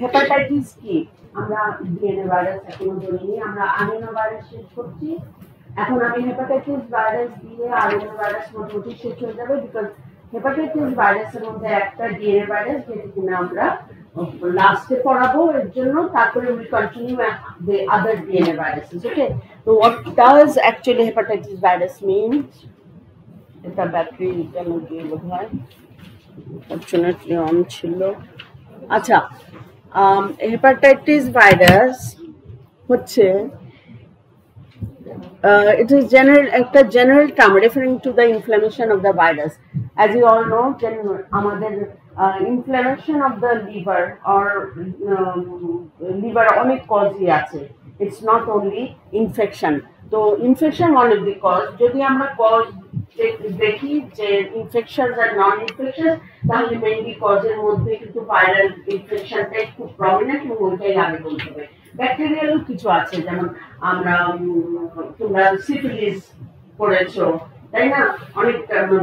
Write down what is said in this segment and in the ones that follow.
Hepatitis কি? আমরা DNA virus এখনো ধরিনি, আমরা আরএনএ ভাইরাস শেষ করছি। এখন আমি হেপাটাইটিস ভাইরাস দিয়ে আরএনএ ভাইরাস মোটামুটি শেষ হয়ে যাবে, বিকজ হেপাটাইটিস ভাইরাসের মধ্যে একটা ডিএনএ ভাইরাস যেটা কিনা আমরা লাস্টে পড়াবো, এর জন্য তারপরে will continue the other DNA viruses. Okay, so what does actually hepatitis virus means? এটা ব্যাটারি কেন দিয়ে বোধ হয় ফরচুনেটলি অন ছিল। আচ্ছা, হেপাটাইটিস ভাইরাস হচ্ছে it is general term referring to the inflammation of the virus. As you all know, আমাদের inflammation of the liver or liver অনেক কজই আছে, it's not only infection. তো infection one of the cause, যদি আমরা cause দেখি যে infections আর নন infection, তাহলে mainly কজের মধ্যে কিন্তু ভাইরাল ইনফেকশনটাই খুব প্রমিনেন্ট এবং ওইটাই আগে বলতে হবে। ব্যাকটেরিয়ালও কিছু আছে, যেমন আমরা তোমরা সিফিলিস পড়েছো তাই না, অনেক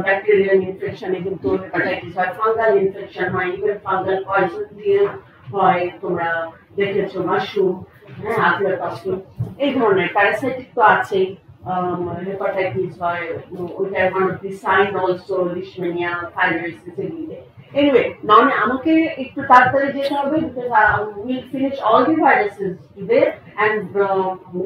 ব্যাকটেরিয়াল ইনফেকশনে কিন্তু হেপাটাইটিস হয়, ফাঙ্গাল ইনফেকশন হয়, ইভেন ফাঙ্গাল পয়জন দিয়ে হয়, তোমরা দেখেছো মাশরুম, হ্যাঁ আফলাটক্সিন, এই ধরনের প্যারাসাইটিক তো আছেই। হেপাটাইটিস হয়, ওইটার one of the sign also leishmania, thyroiditis এগুলিতে। Anyway, now আমাকে একটু তাড়াতাড়ি যেতে হবে because we'll finish all the viruses today and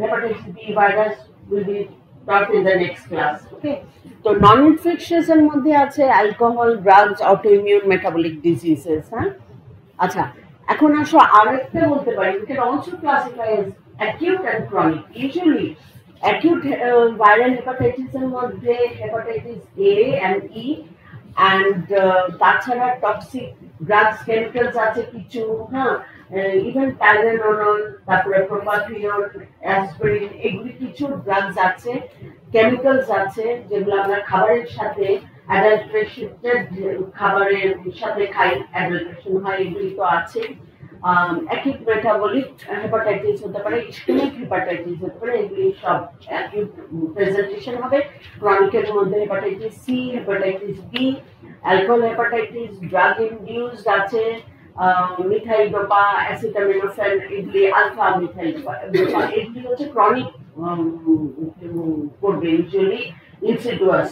hepatitis B virus will be taught in the next class. Okay, তো নন ইনফেকশাস এর মধ্যে আছে alcohol, drugs, autoimmune, metabolic diseases. হ্যাঁ, আচ্ছা, এখন আসো আরেকটা বলতে পারি, we can also classify as acute and chronic. Usually acute viral hepatitis এর মধ্যে hepatitis A and E and তাছাড়া টক্সিক ড্রাগস কেমিক্যালস আছে কিছু, হ্যাঁ, ইভেন টাইলেনল, তারপরে প্রোপাথিয়ন, অ্যাসপিরিন, এগুলি কিছু ড্রাগস আছে, কেমিক্যালস আছে যেগুলো আমরা খাবারের সাথে অ্যাডাল্ট্রেটেড খাবারের সাথে খাই, অ্যাডাল্ট্রেশন হয়, এগুলি তো আছে। অ্যাকিউট মেটাবলিক হেপাটাইটিস হতে পারে, ইসকেমিক হেপাটাইটিস হতে পারে, এগুলি সব অ্যাকিউট প্রেজেন্টেশন হবে। ক্রনিকের মধ্যে hepatitis C, hepatitis B, alcohol hepatitis, drug induced আছে, মিথাইল ডোপা, অ্যাসিটামিনোফেন, এগুলি আলফা মিথাইল ডোপা, এগুলি হচ্ছে ক্রনিক করবে, usually insidious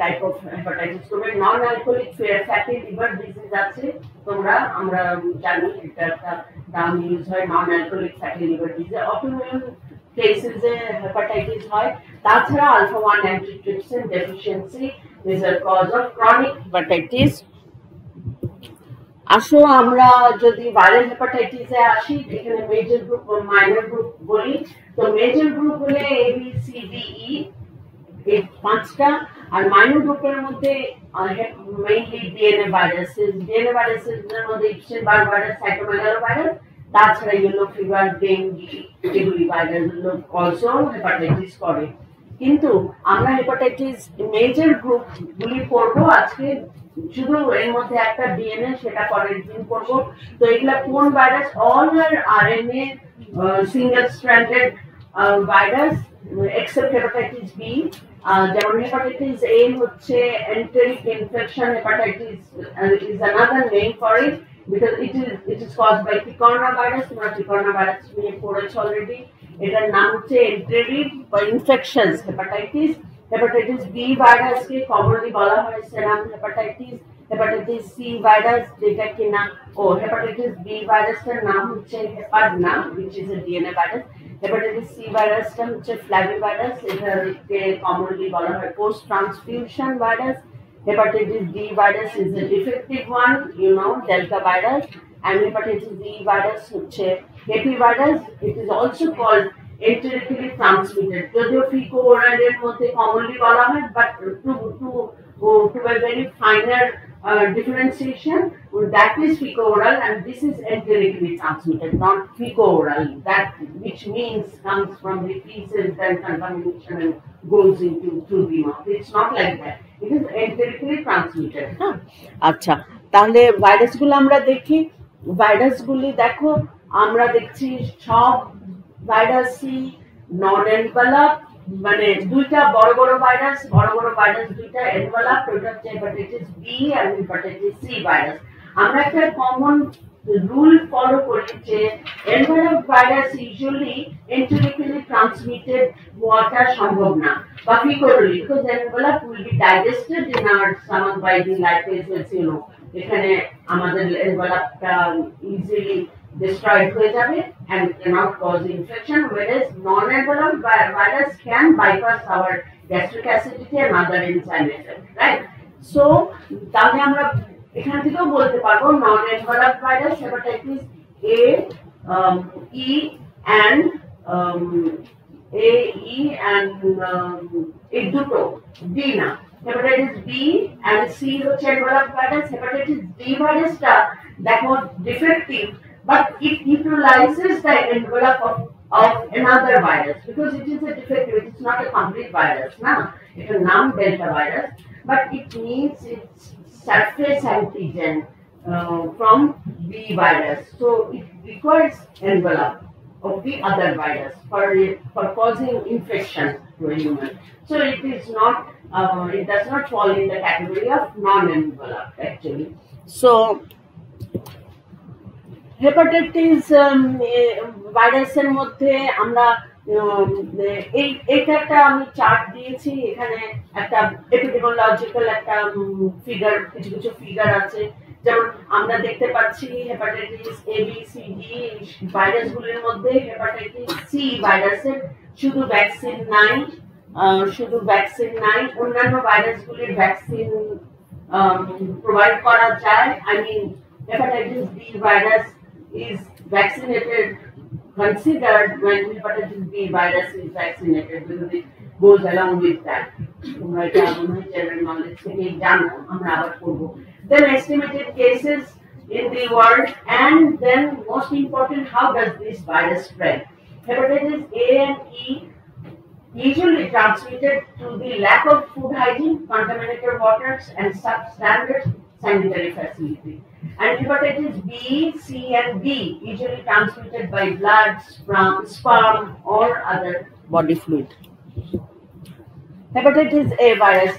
type of hepatitis করবে। Non alcoholic fatty liver disease আছে, তোমরা আমরা জানি এটা একটা নাম ইউজ হয়, non alcoholic fatty liver disease. Autoimmune কেসেসে হেপাটাইটিস হয়। তাছাড়া alpha 1 antitrypsin deficiency is a cause of chronic hepatitis. আসো আমরা যদি ভাইরাল হেপাটাইটিসে আসি, এখানে মেজর গ্রুপ ও মাইনর গ্রুপ বলি। তো মেজর গ্রুপ হলে এ বি সি ডি ই, এই পাঁচটা, আর মাইনর গ্রুপের মধ্যে মেইনলি ডিএনএ ভাইরাসেস, ডিএনএ ভাইরাসের মধ্যে ইপসেন-বার ভাইরাস, সাইটোমেগালো ভাইরাস, তাছাড়া ইয়েলো ফিভার, ডেঙ্গি, এগুলি ভাইরাসগুলো অলসো হেপাটাইটিস করে। কিন্তু আমরা হেপাটাইটিস মেজর গ্রুপ গুলি পড়বো আজকে, শুধু এর মধ্যে একটা ডিএনএ, সেটা পরের দিন পড়বো। তো এগুলা কোন virus? All are RNA single stranded virus except hepatitis B. যেমন hepatitis A হচ্ছে enteric infection hepatitis, is another name for it because it is caused by picorna virus. তোমরা picorna virus নিয়ে পড়েছো already। এটার নাম হচ্ছে enteric বা infectious hepatitis। hepatitis B virus কে commonly বলা হয় serum hepatitis। hepatitis C virus যেটা কিনা hepatitis B ভাইরাসের নাম হচ্ছে hepadna, which is a DNA virus। hepatitis C ভাইরাসটা হচ্ছে ফ্ল্যাভিভাইরাস, এটাকে কমনলি বলা হয় post transfusion virus. hepatitis D virus is a defective one, you know, delta virus, and hepatitis E virus হচ্ছে hepivirus. It is also called enterically transmitted, যদিও ফিকো ওরালের মধ্যে commonly বলা হয়, but to a very finer differentiation, that is fecal-oral and this is enterically transmitted, not fecal-oral, that which means comes from the feces and contamination and goes into through the mouth. It's not like that. It is enterically transmitted. আচ্ছা, তাহলে ভাইরাসগুলো আমরা দেখি। ভাইরাসগুলি দেখো, আমরা দেখছি সব ভাইরাসই নন envelope, মানে দুইটা বড় বড় ভাইরাস দুইটা এনভেলপ, ওটা হচ্ছে হেপাটাইটিস বি আর হেপাটাইটিস সি ভাইরাস। আমরা একটা কমন রুল ফলো করি যে envelope virus usually enterically transmitted হওয়াটা সম্ভব না বা ফিকোরলি because envelope will be digested in our stomach by the lipases, এখানে আমাদের envelope easily destroyed হয়ে যাবে and cannot cause infection, whereas non-envelope virus can bypass our gastric acidity and other enzyme effect, right? So তাহলে আমরা এখান থেকেও বলতে পারবো non-envelope virus hepatitis A, E and A, E and এই দুটো D না, hepatitis B and C হচ্ছে envelope virus. Hepatitis D ভাইরাসটা that was defective, but it utilizes the envelope of another virus because it is a defective, it is not a complete virus, na? It's a non-delta virus, but it needs its surface antigen from B virus, so it requires envelope of the other virus for causing infection to a human. So it is not, it does not fall in the category of non-envelope actually. So hepatitis ভাইরাসের মধ্যে আমরা এইটা একটা আমি chart দিয়েছি, এখানে একটা epidemiological একটা ফিগার, কিছু কিছু ফিগার আছে, যেমন আমরা দেখতে পাচ্ছি hepatitis A B C D ভাইরাসগুলির মধ্যে হেপাটাইটিস সি ভাইরাসের শুধু ভ্যাকসিন নাই, অন্যান্য ভাইরাসগুলির ভ্যাকসিন প্রোভাইড করা যায়। I mean hepatitis B virus is vaccinated, considered when hepatitis B virus is vaccinated because it goes along with that. General knowledge থেকে জানো, আমরা আবার করব। Then estimated cases in the world, and then most important, how does this virus spread? Hepatitis A and E usually transmitted through the lack of food hygiene, contaminated waters, and substandard sanitary facility. And hepatitis B, C, and D usually transmitted by blood, sperm, or other body fluid. Hepatitis A virus,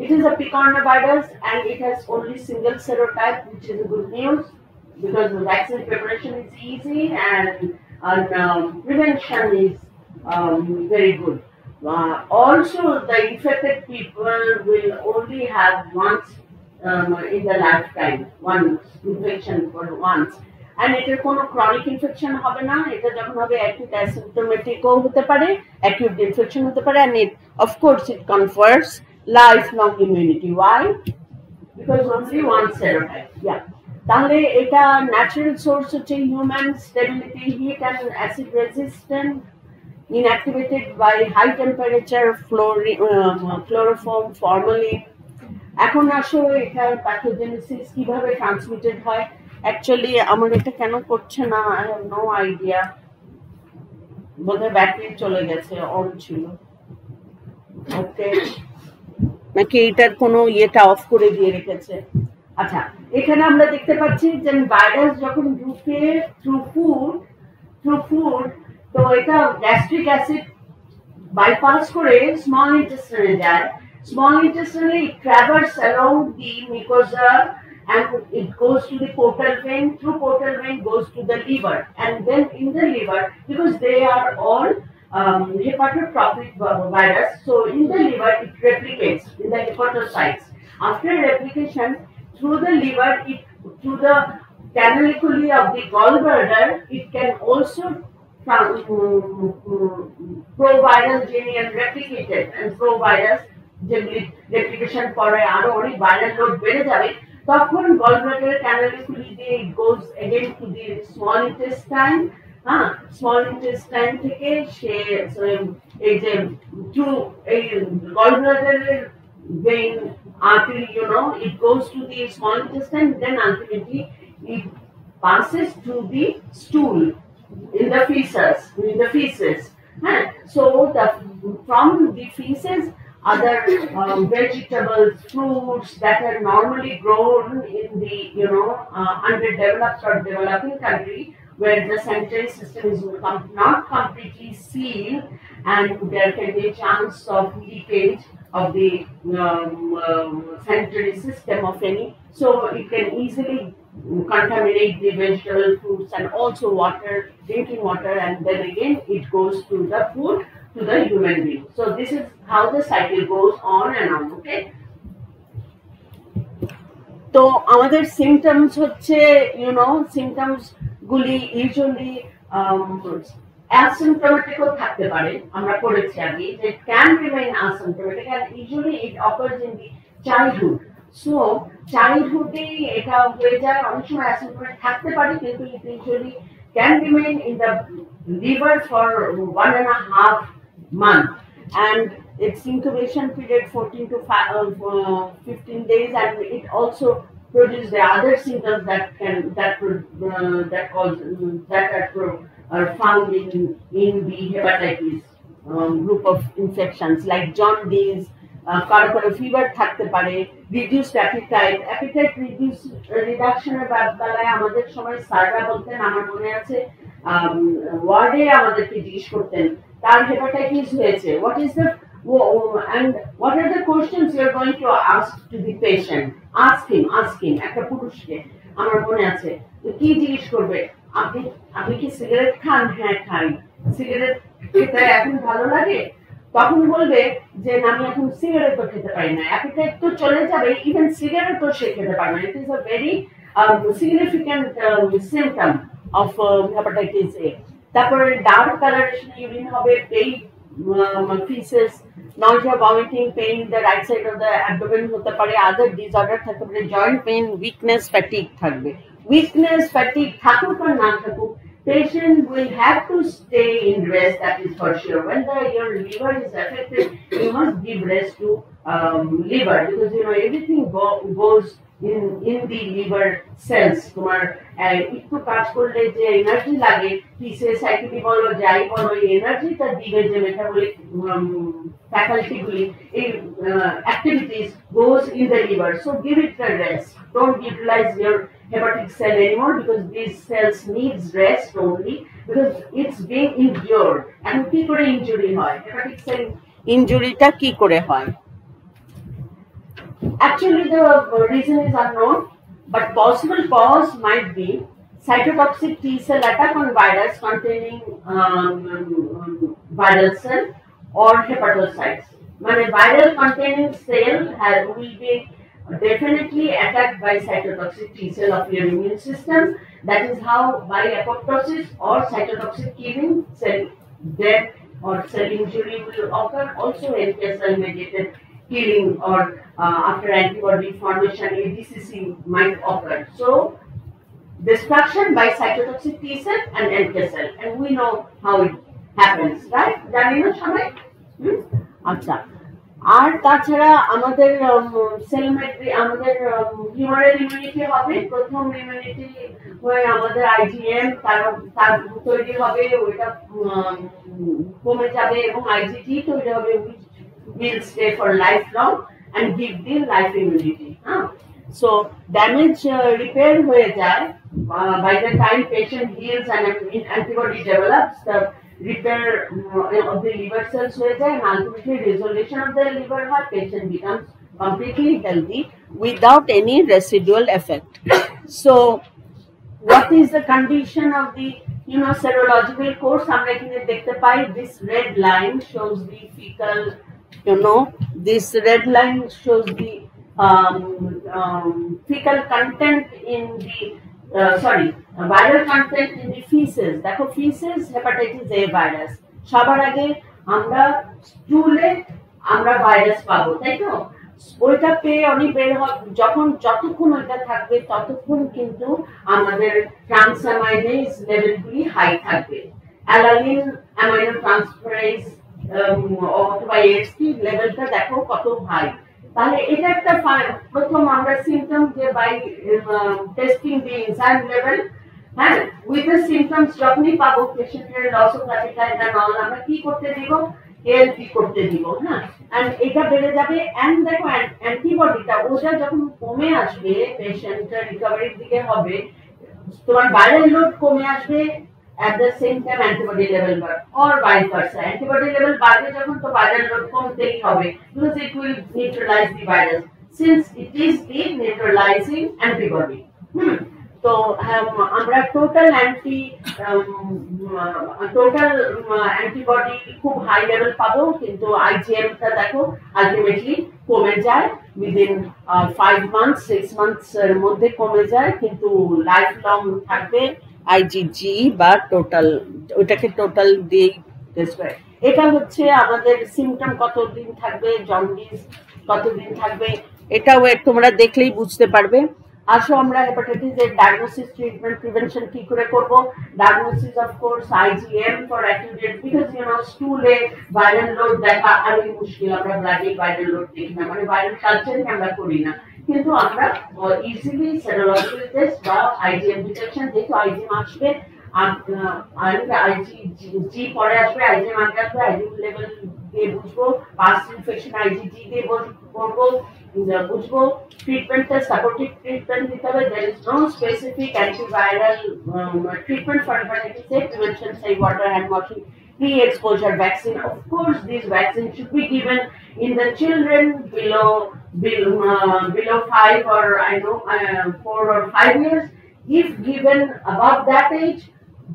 it is a picornavirus and it has only single serotype, which is a good news because the vaccine preparation is easy and prevention is very good. Also, the infected people will only have once in the lifetime, one infection for once, and এটার কোনো chronic infection হবে না, এটা যখন হবে acute asymptomatic-ও হতে পারে, acute infection হতে পারে, and it of course it confers lifelong immunity. Why? Because only one serotype. Yeah. তাহলে এটা ন্যাচারাল সোর্স হচ্ছে human stability, heat and acid resistant, inactivated by high temperature chloroform formalin. এখন আসো এটার প্যাথোজেনেসিস কিভাবে transmitted হয়। অ্যাকচুয়ালি আমার এটা কেন করছে না, আই হ্যাভ নো আইডিয়া, বোধহয় ব্যাটারি চলে গেছে, অন ছিল, ওকে, নাকি এটার কোনো ইয়েটা অফ করে দিয়ে রেখেছে। আচ্ছা, এখানে আমরা দেখতে পাচ্ছি যে ভাইরাস যখন ঢুকে থ্রু ফুড, তো এটা গ্যাস্ট্রিক অ্যাসিড বাইপাস করে স্মল ইন্টেস্টাইনে যায়। Small intestine, it travels along the mucosa and it goes to the portal vein. Through portal vein goes to the liver, and then in the liver, because they are all hepatotrophic virus, so in the liver it replicates in the hepatocytes. After replication, through the liver, through the canaliculi of the gallbladder, it can also proviral gene replicated, and provirus যেগুলি replication করে আরো অনেক viral load বেড়ে যাবে, তখন gallbladder canaliculi দিয়ে it goes again to the small intestine. Small intestine থেকে সে এই যে থ্রু এই গলব্লাডারের vein artery, it goes to the small intestine, then ultimately it passes through the stool in the feces. So from the feces, other vegetables, fruits that are normally grown in the underdeveloped or developing country where the sanitary system is not completely sealed and there can be a chance of leakage of the sanitary system of any, so it can easily contaminate the vegetable, fruits, and also water, drinking water, and then again it goes to the food, to the human being. So this is how the cycle goes on and on. Okay. তো আমাদের symptoms হচ্ছে symptoms গুলি usually অ্যাসিম্পটোমেটিকও থাকতে পারে, আমরা পড়েছি আগে যে can remain asymptomatic and usually it occurs in the childhood. So চাইল্ডহুডে এটা হয়ে যায়, অনেক সময় অ্যাসিম্পটোমেটিক থাকতে পারে কিন্তু it usually can remain in the liver for 1.5 months and its incubation period 14 to 15 days, and it also produces the other symptoms are found in the hepatitis group of infections like jaundice, কারো fever থাকতে পারে, reduced appetite রিডাকশনের বেলায় আমাদের সময় স্যাররা বলতেন, আমার মনে আছে ওয়ার্ডে আমাদেরকে জিজ্ঞেস করতেন তার হেপাটাইটিস হয়েছে, what is the and what are the questions you are going to ask to the patient? ask him একটা পুরুষকে আমার মনে আছে কি জিজ্ঞেস করবে, আপনি কি সিগারেট খান? হ্যাঁ খাই। সিগারেট খেতে এখন ভালো লাগে? তখন বলবে যে আমি এখন সিগারেটও খেতে পারি না, অ্যাপিটাইট তো চলে যাবে, ইভেন সিগারেটও সে খেতে পারে না। It is a very significant symptom of hepatitis A. তারপরে ডার্ক কালারেশন ইউরিন হবে, ফিসেস, nausea, vomiting, pain in the right side of the abdomen হতে পারে, other disorder থাকতে পারে, joint pain, weakness, fatigue থাকবে। weakness, fatigue থাকুক আর না থাকুক, patient will have to stay in rest, that is for sure. When your liver is affected, you must give rest to liver, because everything goes in the liver cells. তোমার একটু কাজ করলে যে energy লাগে, পিসে সাইকিটি বলো যাই বলো, এই এনার্জিটা দিবে যে মেটাবলিক faculty গুলি, এই activities goes in the liver. So give it a rest. Don't utilize your hepatic cell anymore, because these cells needs rest only, because it's being injured. And কি করে ইনজুরি হয়? হেপাটিক সেল ইনজুরিটা কি করে হয়? Actually, the reason is unknown, but possible cause might be cytotoxic T cell attack on virus containing viral cell or hepatocytes. When a viral containing cell will be definitely attacked by cytotoxic T cell of your immune system. That is how by apoptosis or cytotoxic killing, cell death or cell injury will occur. Also NK cell mediated killing or after antibody formation, ADCC might occur. So destruction by cytotoxic T cell and NK cell, and we know how it happens, right? জানি না সবাই? আচ্ছা, আর তাছাড়া আমাদের আমাদের human immunity হবে, প্রথম immunity হয়ে আমাদের আইজিএম, তার তৈরি হবে, ওইটা কমে যাবে, এবং আইজিটি তৈরি হবে, will stay for lifelong and give the life immunity. So damage repair হয়ে যায়, by the time patient heals and antibody develops, the repair of the liver cells হয়ে যায়, and ultimately resolution of the liver heart, patient becomes completely healthy without any residual effect. So what is the condition of the serological course? আমরা এখানে দেখতে পাই, this red line shows the fecal, this red line shows the fecal content in the viral content in the feces. দেখো feces hepatitis A virus, সবার আগে আমরা স্টুলে আমরা virus পাবো, তাই তো? ওইটা পেয়ে অনেক বের হবে, যতক্ষণ ওইটা থাকবে ততক্ষণ কিন্তু আমাদের ট্রান্সঅ্যামাইনেজ লেভেলগুলি হাই থাকবে, অ্যালানিন অ্যামাইনো ট্রান্সফারেজ অথবা এএসটি লেভেলটা দেখো কত হাই। তাহলে এটা একটা প্রথম আমরা সিম্পটম যে by testing the enzyme level, হ্যাঁ, উইথ দ্য সিম্পটমস যখনই পাবো পেশেন্টের loss of appetite and all, আমরা কি করতে দিব? এএলটি করতে দিব, হ্যাঁ, এন্ড এটা বেড়ে যাবে। এন্ড দেখো অ্যান্টিবডিটা ওটা যখন কমে আসবে, পেশেন্টের রিকভারির দিকে হবে, তোমার ভাইরাল লোড কমে আসবে, at the same time antibody level bar, or vice versa. Antibody level বাড়বে যখন, তো viral load কমতেই হবে, because it will neutralize the virus, since it is the neutralizing antibody. তো আমরা টোটাল অ্যান্টিবডি খুব হাই লেভেল পাবো, কিন্তু আইজিএমটা দেখো আলটিমেটলি কমে যায় উইদিন 5 মান্থস 6 মান্থস এর মধ্যে কমে যায়, কিন্তু লাইফ লং থাকবে আইজিজি বা টোটাল, ওইটাকে টোটাল দিয়ে টেস্ট করে। এটা হচ্ছে আমাদের সিমটম কতদিন থাকবে, জন্ডিস কতদিন থাকবে, এটাও তোমরা দেখলেই বুঝতে পারবে। আসো আমরা হেপাটাইটিস এর ডায়াগনোসিস, ট্রিটমেন্ট, প্রিভেনশন কি করে করব। Diagnosis of course IgM for acute, because স্টুলে ভাইরাল লোড দেখা আরই মুশকিল, আমরা ব্লাডে ভাইরাল লোড দেখি না, মানে ভাইরাল কালচার আমরা করি না, কিন্তু আমরা ইজিলি সেরোলজিক্যাল টেস্ট বা আইজিএম ডিটেকশন, যেহেতু আইজিএম আসবে আইজিজি পরে আসবে, আইজিএম আগে আসবে, আইজিএম লেভেল দিয়ে বুঝবো, পাস্ট ইনফেকশন আইজিজি দিয়ে করবো, বুঝবো। ট্রিটমেন্টটা সাপোর্টিভ ট্রিটমেন্ট দিতে হবে। There is no specific antiviral treatment for hepatitis A. Prevention say water, hand washing, pre-exposure vaccine. Of course, these vaccines should be given in the children below 5 or 4 or 5 years. If given above that age,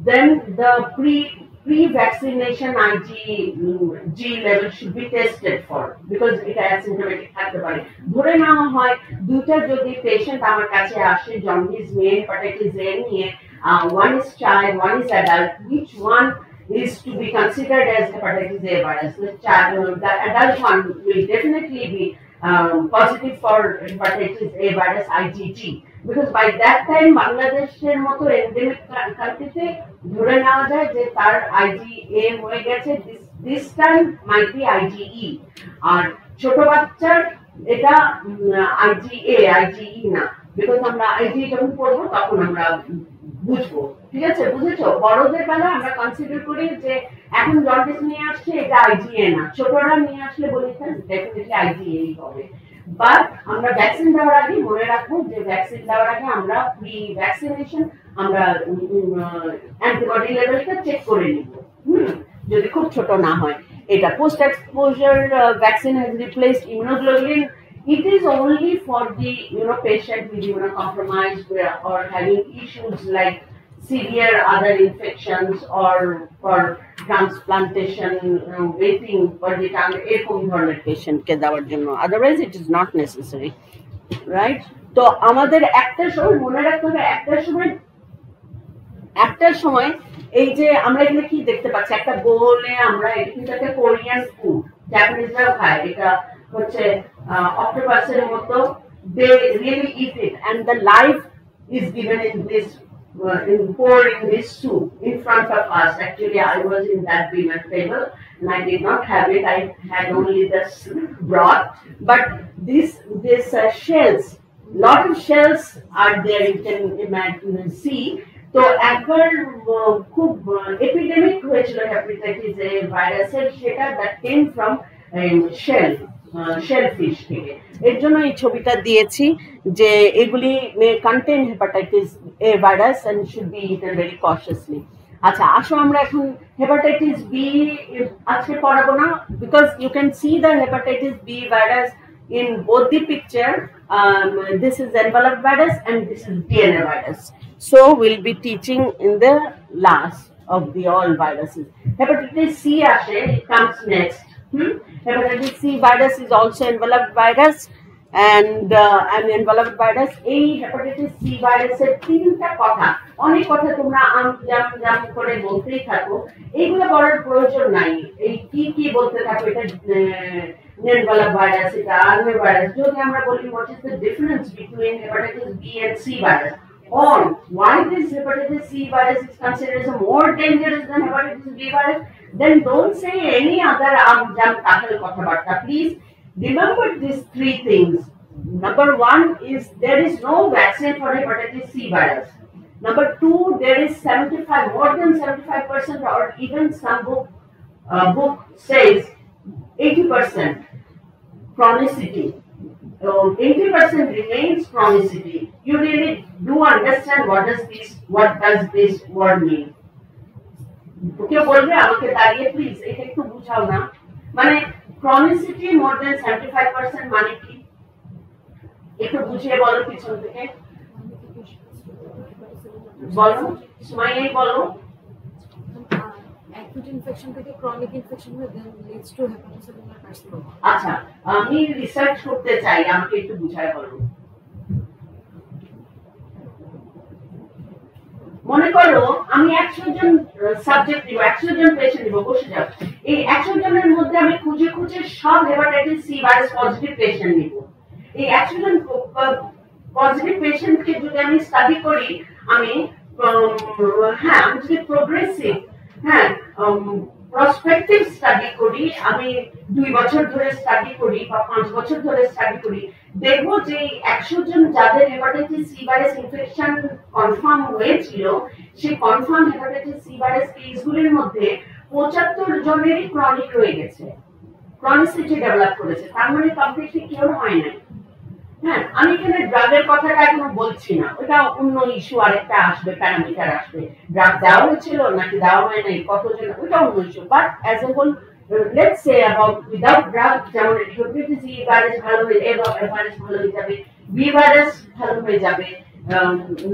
then the pre-vaccination IgG level should be tested for, because it asymptomatic থাকতে পারে। ধরে নেওয়া হয় দুটো যদি patient আমার কাছে আসে জন্ডিস নিয়ে, হেপাটাইটিস এ নিয়ে, one is child, one is adult, which one is to be considered as hepatitis A virus? The adult one will definitely be positive for hepatitis A virus IgG, because by that time বাংলাদেশের মতো endemic কান্ট্রিতে ধরে নেওয়া যায় যে তার IgA হয়ে গেছে, this time might be IgE, আর ছোট বাচ্চার এটা IgE না, বিকজ আমরা IgE যখন পড়বো তখন আমরা বুঝবো। ঠিক আছে, বুঝেছো? বড়দের বেলা আমরা কনসিডার করি যে এখন জন্ডিস নিয়ে আসছে এটা আইজিএ না, ছোটরা নিয়ে আসলে বলি ডেফিনেটলি আইজিএ হবে। বাট আমরা ভ্যাকসিন দেওয়ার আগে মনে রাখবো যে ভ্যাকসিন দেওয়ার আগে আমরা প্রি ভ্যাকসিনেশন আমরা অ্যান্টিবডি লেভেলটা চেক করে নিব, যদি খুব ছোট না হয়। এটা post exposure vaccine has replaced immunoglobulin. It is only for the patient with immunocompromised or having issues like severe other infections or for transplantation, waiting for the time এরকম ধরনের patient কে দেওয়ার জন্য, otherwise it is not necessary, right? তো আমাদের একটা সময় মনে রাখতে হবে, একটা সময় এই যে আমরা এখানে কি দেখতে পাচ্ছি, একটা বোলে আমরা এটাকে কোরিয়ান ফুড, জাপানিজরাও খায়, এটা হচ্ছে অক্টোপাসের মতো, they really eat it, and the life is given in this poured in this soup in front of us. Actually, I was in that dinner table and I did not have it. I had only this broth, but this shells, lot of shells are there, you can imagine, see. তো একবার খুব epidemic হয়েছিল hepatitis A ভাইরাসের, সেটা that came from shellfish থেকে। এর জন্য এই ছবিটা দিয়েছি যে এগুলি contain hepatitis A virus and should be eaten very cautiously. আচ্ছা, আসো আমরা এখন হেপাটাইটিস বি আজকে পড়াবো না, because you can see the hepatitis B virus in both the picture. This is enveloped virus and this is DNA virus. So we'll be teaching in the last of the all viruses. Hepatitis C ashe, it comes next. Hepatitis C virus is also enveloped virus, and an enveloped virus. এই hepatitis C ভাইরাসের তিনটা কথা, অনেক কথা তোমরা জাম করে বলতেই থাকো, এইগুলো বলার প্রয়োজন নাই। এই কি বলতে থাকো, এটা enveloped virus, এটা RNA virus। যদি আমরা বলি what is the difference between hepatitis B and C virus, or why this hepatitis C virus is considered as more dangerous than hepatitis B virus, then don't say any other jam takal kothabarta. Please remember these three things. Number one is there is no vaccine for hepatitis C virus. Number two, there is more than 75%, or even some book says 80% chronicity. 80% remains chronicity. You really do understand what does this word mean? কেউ বলবে আমাকে দাঁড়িয়ে please এটা একটু বুঝাও না, মানে chronicity more than 75% মানে কি একটু বুঝিয়ে বলো পিছন থেকে। বলো সুমাইয়া বলো। অ্যাকুট ইনফেকশন থেকে ক্রনিক ইনফেকশন হয়ে দেন লিডস টু হেপাটোসেলুলার কার্সিনোমা। আচ্ছা আমি রিসার্চ করতে চাই, আমাকে একটু বুঝায় বলো। মনে করো আমি 100 জন সাবজেক্ট নিব, 100 জন পেশেন্ট নিব, বসে যাও। এই 100 জনের মধ্যে আমি খুঁজে খুঁজে সব hepatitis C virus positive patient নিব। এই 100 জন পজিটিভ পেশেন্টকে যদি আমি স্টাডি করি, আমি হ্যাঁ আমি যদি প্রোগ্রেসিভ হ্যাঁ প্রসপেক্টিভ স্টাডি করি, আমি 2 বছর ধরে স্টাডি করি বা 5 বছর ধরে স্টাডি করি, দেখবো যে 100 জন যাদের hepatitis C virus infection confirm হয়েছিল, সেই কনফার্ম হেপাটাইটিস সি ভাইরাস কেসগুলির মধ্যে 75 জনেরই ক্রনিক রয়ে গেছে, ক্রনিসিটি ডেভেলপ করেছে, তার মানে কমপ্লিটলি কিওর হয় না। হ্যাঁ আমি এখানে ড্রাগের কথাটা এখনো বলছি না, ওটা অন্য ইস্যু আরেকটা আসবে, প্যারামিটার আসবে, ড্রাগ দেওয়া হয়েছিল নাকি দেওয়া হয় নাই, কতজন, ওটা অন্য issue. But as a whole let's say about without drug, যেমন হেপাটাইটিস সি ভাইরাস ভালো হয়ে ভাইরাস ভালো হয়ে যাবে, বি ভাইরাস ভালো হয়ে যাবে,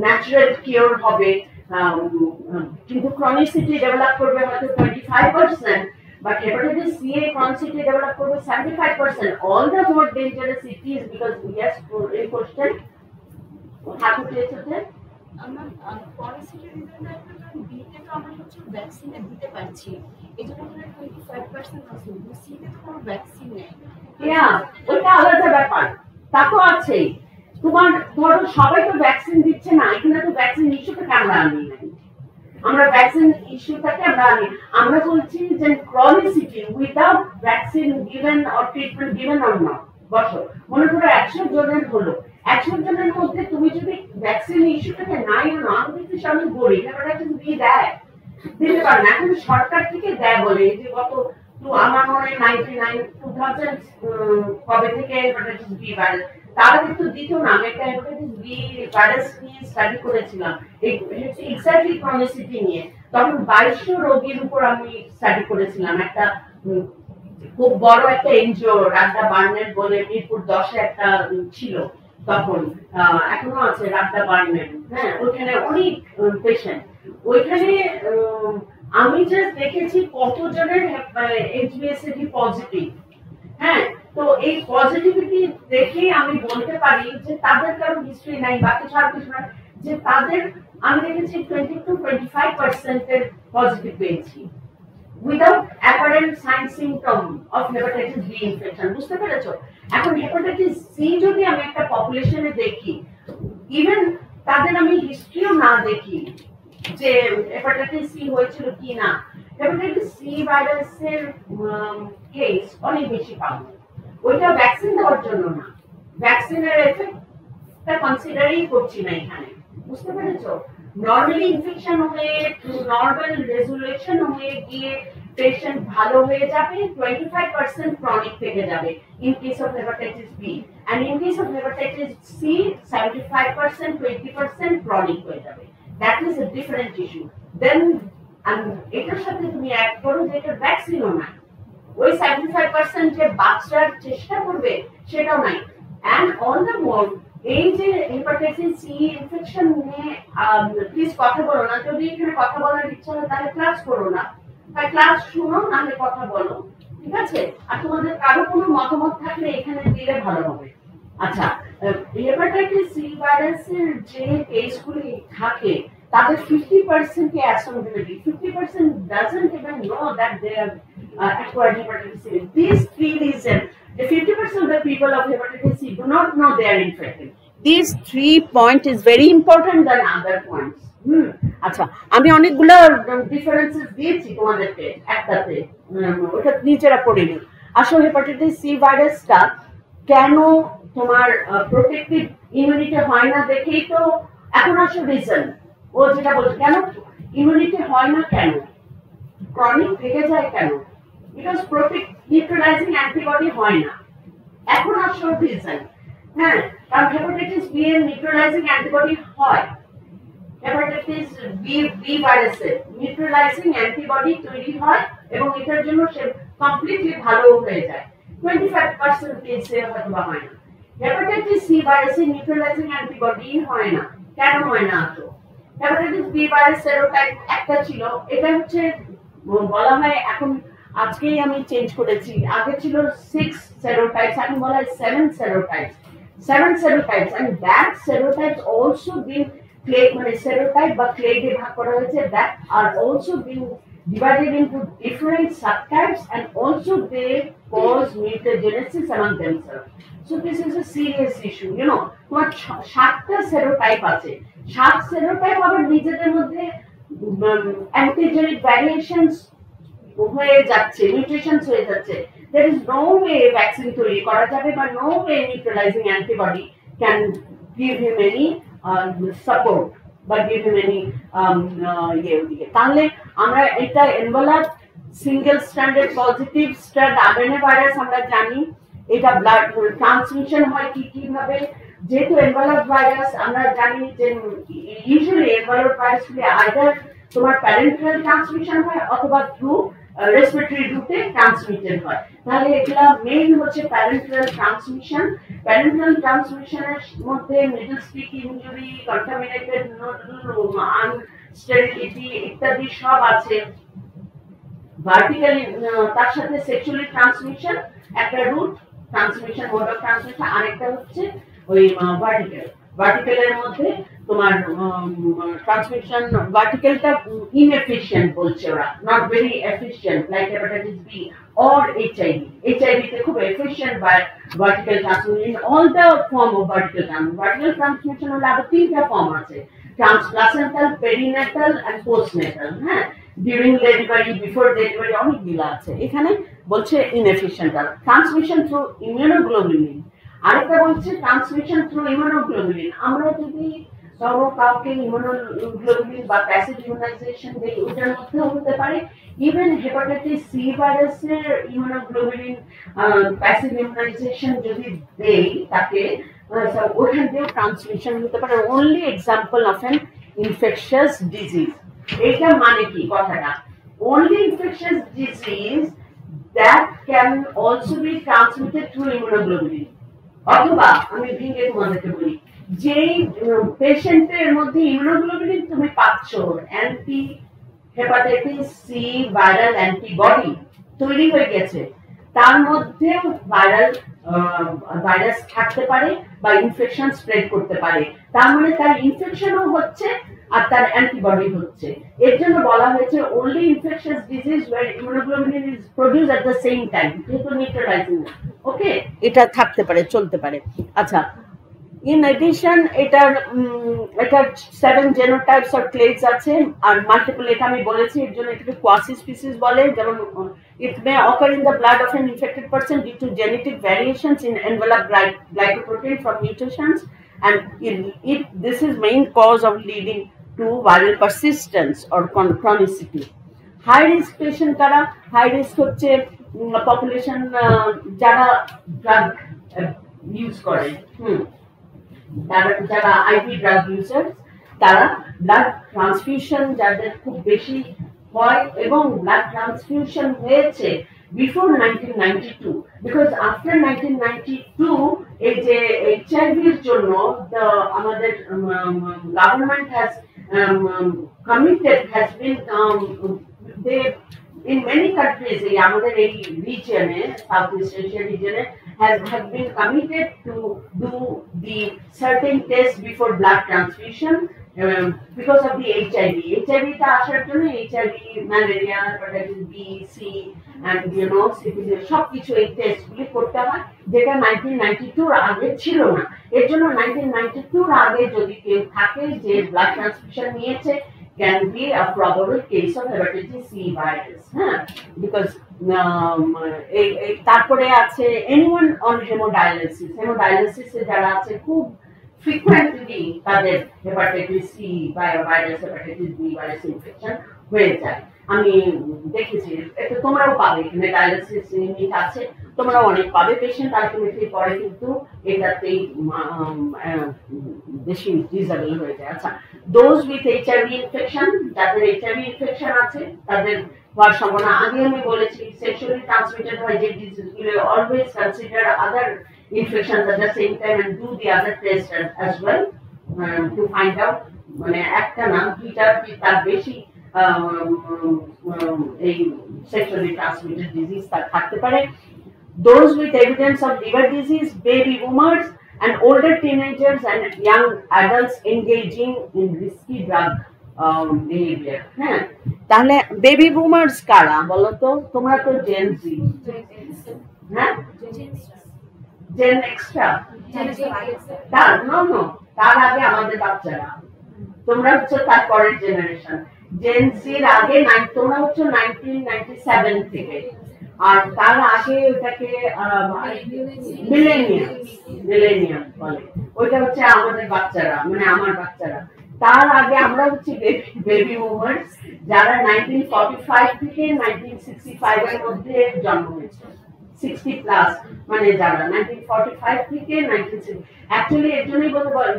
ন্যাচারাল কিওর হবে, কিন্তু ক্রনিসিটি ডেভেলপ করবে হয়তো 25%, but hepatitis C chronicity develop করবে 75%. All the more dangerous it is because yes, a question হাতে পেয়েছে আমার ক্রনিসিটি রিজনটা কারণ বিতে তো আমরা হচ্ছে ভ্যাকসিনে দিতে পারছি, এজন্য আমরা 25% আছে, সিতে তো কোনো ভ্যাকসিন নেই। ওটা আলাদা ব্যাপার, তা তো আছেই। তোমার ধরো সবাই তো ভ্যাকসিন দিচ্ছে না, এখানে তো ভ্যাকসিন ইস্যুটাকে আমরা আনি নাই, আমরা ভ্যাকসিন ইস্যুটাকে আমরা বলছি যে chronicity without vaccine given or treatment given or not. বসো মনে করো 100 জনের হলো, 100 জনের মধ্যে তুমি যদি ভ্যাকসিন ইস্যুটাকে নাই না, আমি কিন্তু সবাই বলি হেপাটাইটিস বি দেয়, দিতে পারে না, এখন সরকার থেকে দেয় বলে যে গত আমার মনে হয় 2000 কবে থেকে হেপাটাইটিস বি ভাইরাস, তারা কিন্তু দিত না। আমি একটা হেপাটাইটিস বি ভাইরাস নিয়ে স্টাডি করেছিলাম এক্স্যাক্টলি ক্রনিসিটি নিয়ে, তখন 2200 রোগীর উপর আমি স্টাডি করেছিলাম, একটা খুব বড় একটা এনজিও রাড্ডা বার্নেট বলে মিরপুর 10-এ একটা ছিল তখন, এখনো আছে রাড্ডা বার্নেট, হ্যাঁ ওখানে অনেক পেশেন্ট, ওইখানে আমি জাস্ট দেখেছি কতজনের এইচবিএসএডি পজিটিভ। হ্যাঁ তো এই পজিটিভিটি দেখে আমি বলতে পারি যে তাদের কারো হিস্ট্রি নাই, বাকি সব কিছু না, যে তাদের আমি দেখেছি 20-25% এর পজিটিভ পেয়েছি without apparent sign symptom of hepatitis B infection. বুঝতে পেরেছো? এখন হেপাটাইটিস সি যদি আমি একটা পপুলেশনে দেখি, ইভেন তাদের আমি হিস্ট্রিও না দেখি যে হেপাটাইটিস সি হয়েছিল কি না, হেপাটাইটিস সি ভাইরাসের কেস অনেক বেশি পাবো, ওইটা ভ্যাকসিন দেওয়ার জন্য না, ভ্যাকসিনের এফেক্টটা কনসিডারই করছি না এখানে। বুঝতে পেরেছো? নরমালি ইনফেকশন হয়ে নরমাল রেজুলেশন হয়ে গিয়ে পেশেন্ট ভালো হয়ে যাবে, 25% ক্রনিক থেকে যাবে in case of hepatitis B, and in case of hepatitis C 75% 20% chronic হয়ে যাবে। That is a different issue. Then এটার সাথে তুমি অ্যাড করো যে এটা ভ্যাকসিনও না, ওই 75% যে বাঁচার চেষ্টা করবে সেটাও নাই। এন্ড অন দ্য মোর এই যে হেপাটাইটিস সি ইনফেকশন নিয়ে প্লিজ কথা বলো না, যদি এখানে কথা বলার ইচ্ছা হয় তাহলে ক্লাস করো না, তাই ক্লাস শুনো নাহলে কথা বলো, ঠিক আছে? আর তোমাদের কারো কোনো মতামত থাকলে এখানে দিলে ভালো হবে। আচ্ছা হেপাটাইটিস সি ভাইরাসের যে কেসগুলি থাকে তাদের 50% কে asymptomatic, 50% doesn't even know that they have acquired hepatitis C. These three reasons, the 50% of the people of hepatitis C do not know they are infected. These 3 points is very important than other points. আচ্ছা আমি অনেকগুলো differences দিয়েছি তোমাদেরকে একটাতে, ওটা নিচেরা পড়ে নিই। আসলে হেপাটাইটিস সি ভাইরাসটা কেন তোমার প্রোটেক্টিভ ইমিউনিটি হয় না দেখেই তো এখন আসলে রিজন ও যেটা বলছে, কেন ইমিউনিটি হয় না, কেন ক্রনিক থেকে যায়, কেন বিকজ প্রোটেক্ট নিউট্রালাইজিং অ্যান্টিবডি হয় না, এখন আসলে রিজন। হ্যাঁ কারণ হেপাটাইটিস বি এর নিউট্রালাইজিং অ্যান্টিবডি হয়, হেপাটাইটিস বি ভাইরাসের নিউট্রালাইজিং অ্যান্টিবডি তৈরি হয় এবং এটার জন্য সে কমপ্লিটলি ভালো হয়ে যায়, 25% কেসে হয়তো বা হয় না। হেপাটাইটিস সি ভাইরাসের নিউট্রালাইজিং অ্যান্টিবডি হয় না, কেন হয় না? তো হেপাটাইটিস বি ভাইরাস সেরোটাইপ একটা ছিল, এটা হচ্ছে বলা হয় এখন, আজকেই আমি চেঞ্জ করেছি, আগে ছিল 6 serotypes, এখন বলা হয় 7 serotypes, 7 serotypes, and that serotypes also been clade, মানে serotype বা clade এ ভাগ করা হয়েছে, that are also being divided into different subtypes, and also they cause mutagenesis among themselves. So this is a serious issue, you know. তোমার 7টা serotype আছে, 7 serotype আবার নিজেদের মধ্যে antigenic variations হয়ে যাচ্ছে, মিউটেশনস হয়ে যাচ্ছে। there is no way vaccine তৈরি করা যাবে, বা no way neutralizing antibody can give him any support বা give him any তাহলে আমরা এটা envelope single stranded positive strand RNA virus আমরা জানি, এটা ব্লাড ট্রান্সমিশন হয় কিভাবে, যেহেতু এনভেলপ ভাইরাস আমরা জানি যে ইউজুয়ালি এনভেলপ ভাইরাসগুলি আইদার তোমার প্যারেন্টাল ট্রান্সমিশন হয় অথবা থ্রু রেসপিরেটরি রুটে ট্রান্সমিটেড হয়। তাহলে এগুলা মেইন হচ্ছে প্যারেন্টাল ট্রান্সমিশন। প্যারেন্টাল ট্রান্সমিশনের মধ্যে needle stick injury, contaminated needle, unsterility ইত্যাদি সব আছে। ভার্টিক্যালি তার সাথে সেক্সুয়ালি ট্রান্সমিশন একটা route transmission, mode of transmission, আরেকটা হচ্ছে ওই ভার্টিক্যাল। ভার্টিক্যালের মধ্যে তোমার ট্রান্সমিশন, ভার্টিক্যালটা ইনএফিশিয়েন্ট বলছে ওরা, not very efficient, like hepatitis B or HIV. HIV তে খুব efficient by vertical transmission, all the form of vertical transmission. Vertical transmission হলো আবার 3টা ফর্ম আছে, ট্রান্সপ্লাসেন্টাল, পেরিনেটাল এন্ড পোস্টনেটাল। হ্যাঁ, ডিউরিং ডেলিভারি, বিফোর ডেলিভারি, অনেকগুলো আছে। এখানে বলছে ইনএফিশিয়েন্ট ট্রান্সমিশন থ্রু ইমিউনোগ্লোবুলিন, আরেকটা বলছে ট্রান্সমিশন থ্রু ইমিউনোগ্লোবুলিন। আমরা যদি ধরো কাউকে ইমিউনোগ্লোবুলিন বা প্যাসিভ ইমিউনাইজেশন দেই, ওটার মধ্যেও হতে পারে। ইভেন হেপাটাইটিস সি ভাইরাসের ইমিউনোগ্লোবুলিন প্যাসিভ ইমিউনাইজেশন যদি দেই তাকে, ওখান দিয়েও ট্রান্সমিশন হতে পারে। Only example of an infectious disease. এটা মানে কি কথাটা? Only infectious disease that can also be transmitted through immunoglobulin, অথবা আমি ভেঙে তোমাদেরকে বলি, যেই পেশেন্টের মধ্যে ইমিউনোগ্লোবুলিন তুমি পাচ্ছ, anti hepatitis C viral antibody তৈরি হয়ে গেছে, তার মধ্যেও ভাইরাস থাকতে পারে বা ইনফেকশন স্প্রেড করতে পারে। তার মানে তার ইনফেকশনও হচ্ছে আর তার অ্যান্টিবডি হচ্ছে। এর জন্য বলা হয়েছে only infectious disease where immunoglobulin is produced at the same time, যেহেতু নিউট্রালাইজিং। ওকে, এটা থাকতে পারে, চলতে পারে। আচ্ছা, ইন এডিশন এটার 7 জেনোটাইপস অর ক্লেডস আছে, আর মাল্টিপল, এটা আমি বলেছি, এর জন্য এটাকে কোয়াসি স্পিসিস বলে। যেমন it may occur in the blood of an infected person due to genetic variations in enveloped glycoprotein from mutations, and this is main cause of leading to viral persistence or chronicity. High risk patient কারা? High risk হচ্ছে population যারা drug use করে, যারা IV drug user, তারা blood transfusion যাদের খুব বেশি হয় এবং ব্লাড ট্রান্সফিউশন হয়েছে বিফোর 1992, বিকজ আফটার 1992 এই যে এইচআইভির জন্য আমাদের government has committed, has been they in many countries, আমাদের এই রিজিয়নে, সাউথ ইস্ট এশিয়া রিজিয়নে, have been committed to do the certain tests before blood transfusion because of the HIV. HIV টা আসার জন্য HIV, malaria, hepatitis B, C and syphilis সবকিছু এই টেস্টগুলি করতে হয়, যেটা 1992 আগে ছিল না। এর জন্য 1992 আগে যদি কেউ থাকে যে ব্লাড ট্রান্সফিউশন নিয়েছে, can be a probable case of hepatitis C virus, because তারপরে আছে anyone on hemodialysis, হেমোডায়ালিসিসে যারা আছে খুব ফ্রিকুয়েন্টলি তাদের hepatitis C virus, hepatitis B virus infection হয়ে যায়। আমি দেখেছি, এটা তোমরাও পাবে, এখানে ডায়ালিসিস ইউনিট আছে, তোমরাও অনেক পাবে পেশেন্ট, আলটিমেটলি পরে কিন্তু এটাতেই বেশি ডিসেবল হয়ে যায়। আচ্ছা, দোজ উইথ এইচআইভি ইনফেকশন, যাদের এইচআইভি ইনফেকশন আছে তাদের হওয়ার সম্ভাবনা, আগে আমি বলেছি সেক্সুয়ালি ট্রান্সমিটেড হয় যে ডিজিজগুলো, always consider other infections at the same time and do the other tests as well to find out মানে একটা না দুইটা তার বেশি এই sexually transmitted disease তার থাকতে পারে। Those with evidence of liver disease, baby boomers, and older teenagers and young adults engaging in risky drug behavior. হ্যাঁ, তাহলে বেবি বুমার্স কারা বলো তো? তোমরা তো জেন জি, হ্যাঁ, জেন এক্সট্রা, তার নো তার আগে আমাদের বাচ্চারা, তোমরা হচ্ছে তার পরের জেনারেশন। জেন জির আগে তোমরা হচ্ছে 1997 থেকে, আর তার আগে ওটাকে মিলেনিয়াম বলে, ওইটা হচ্ছে আমাদের বাচ্চারা, মানে আমার বাচ্চারা। তার আগে আমরা হচ্ছে বেবি বুমার্স, যারা 1945 থেকে 1965 এর মধ্যে জন্ম হয়েছে, 60 প্লাস, মানে যারা 1945 থেকে 1960। অ্যাকচুয়ালি এর জন্যই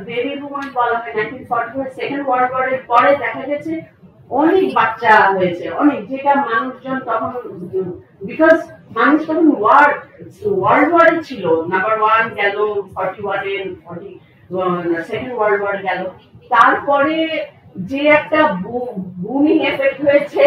বেবি বুমার্স বলা হয়। 1945 সেকেন্ড ওয়ার্ল্ড ওয়ারের পরে দেখা গেছে অনেক বাচ্চা হয়েছে, অনেক, যেটা মানুষজন তখন, বিকজ মানুষ তখন ওয়ার্ল্ড ওয়ারে ছিল, নাম্বার 1 গেল, 41 সেকেন্ড ওয়ার্ল্ড ওয়ার গেল, তারপরে যে একটা বুমিং এফেক্ট হয়েছে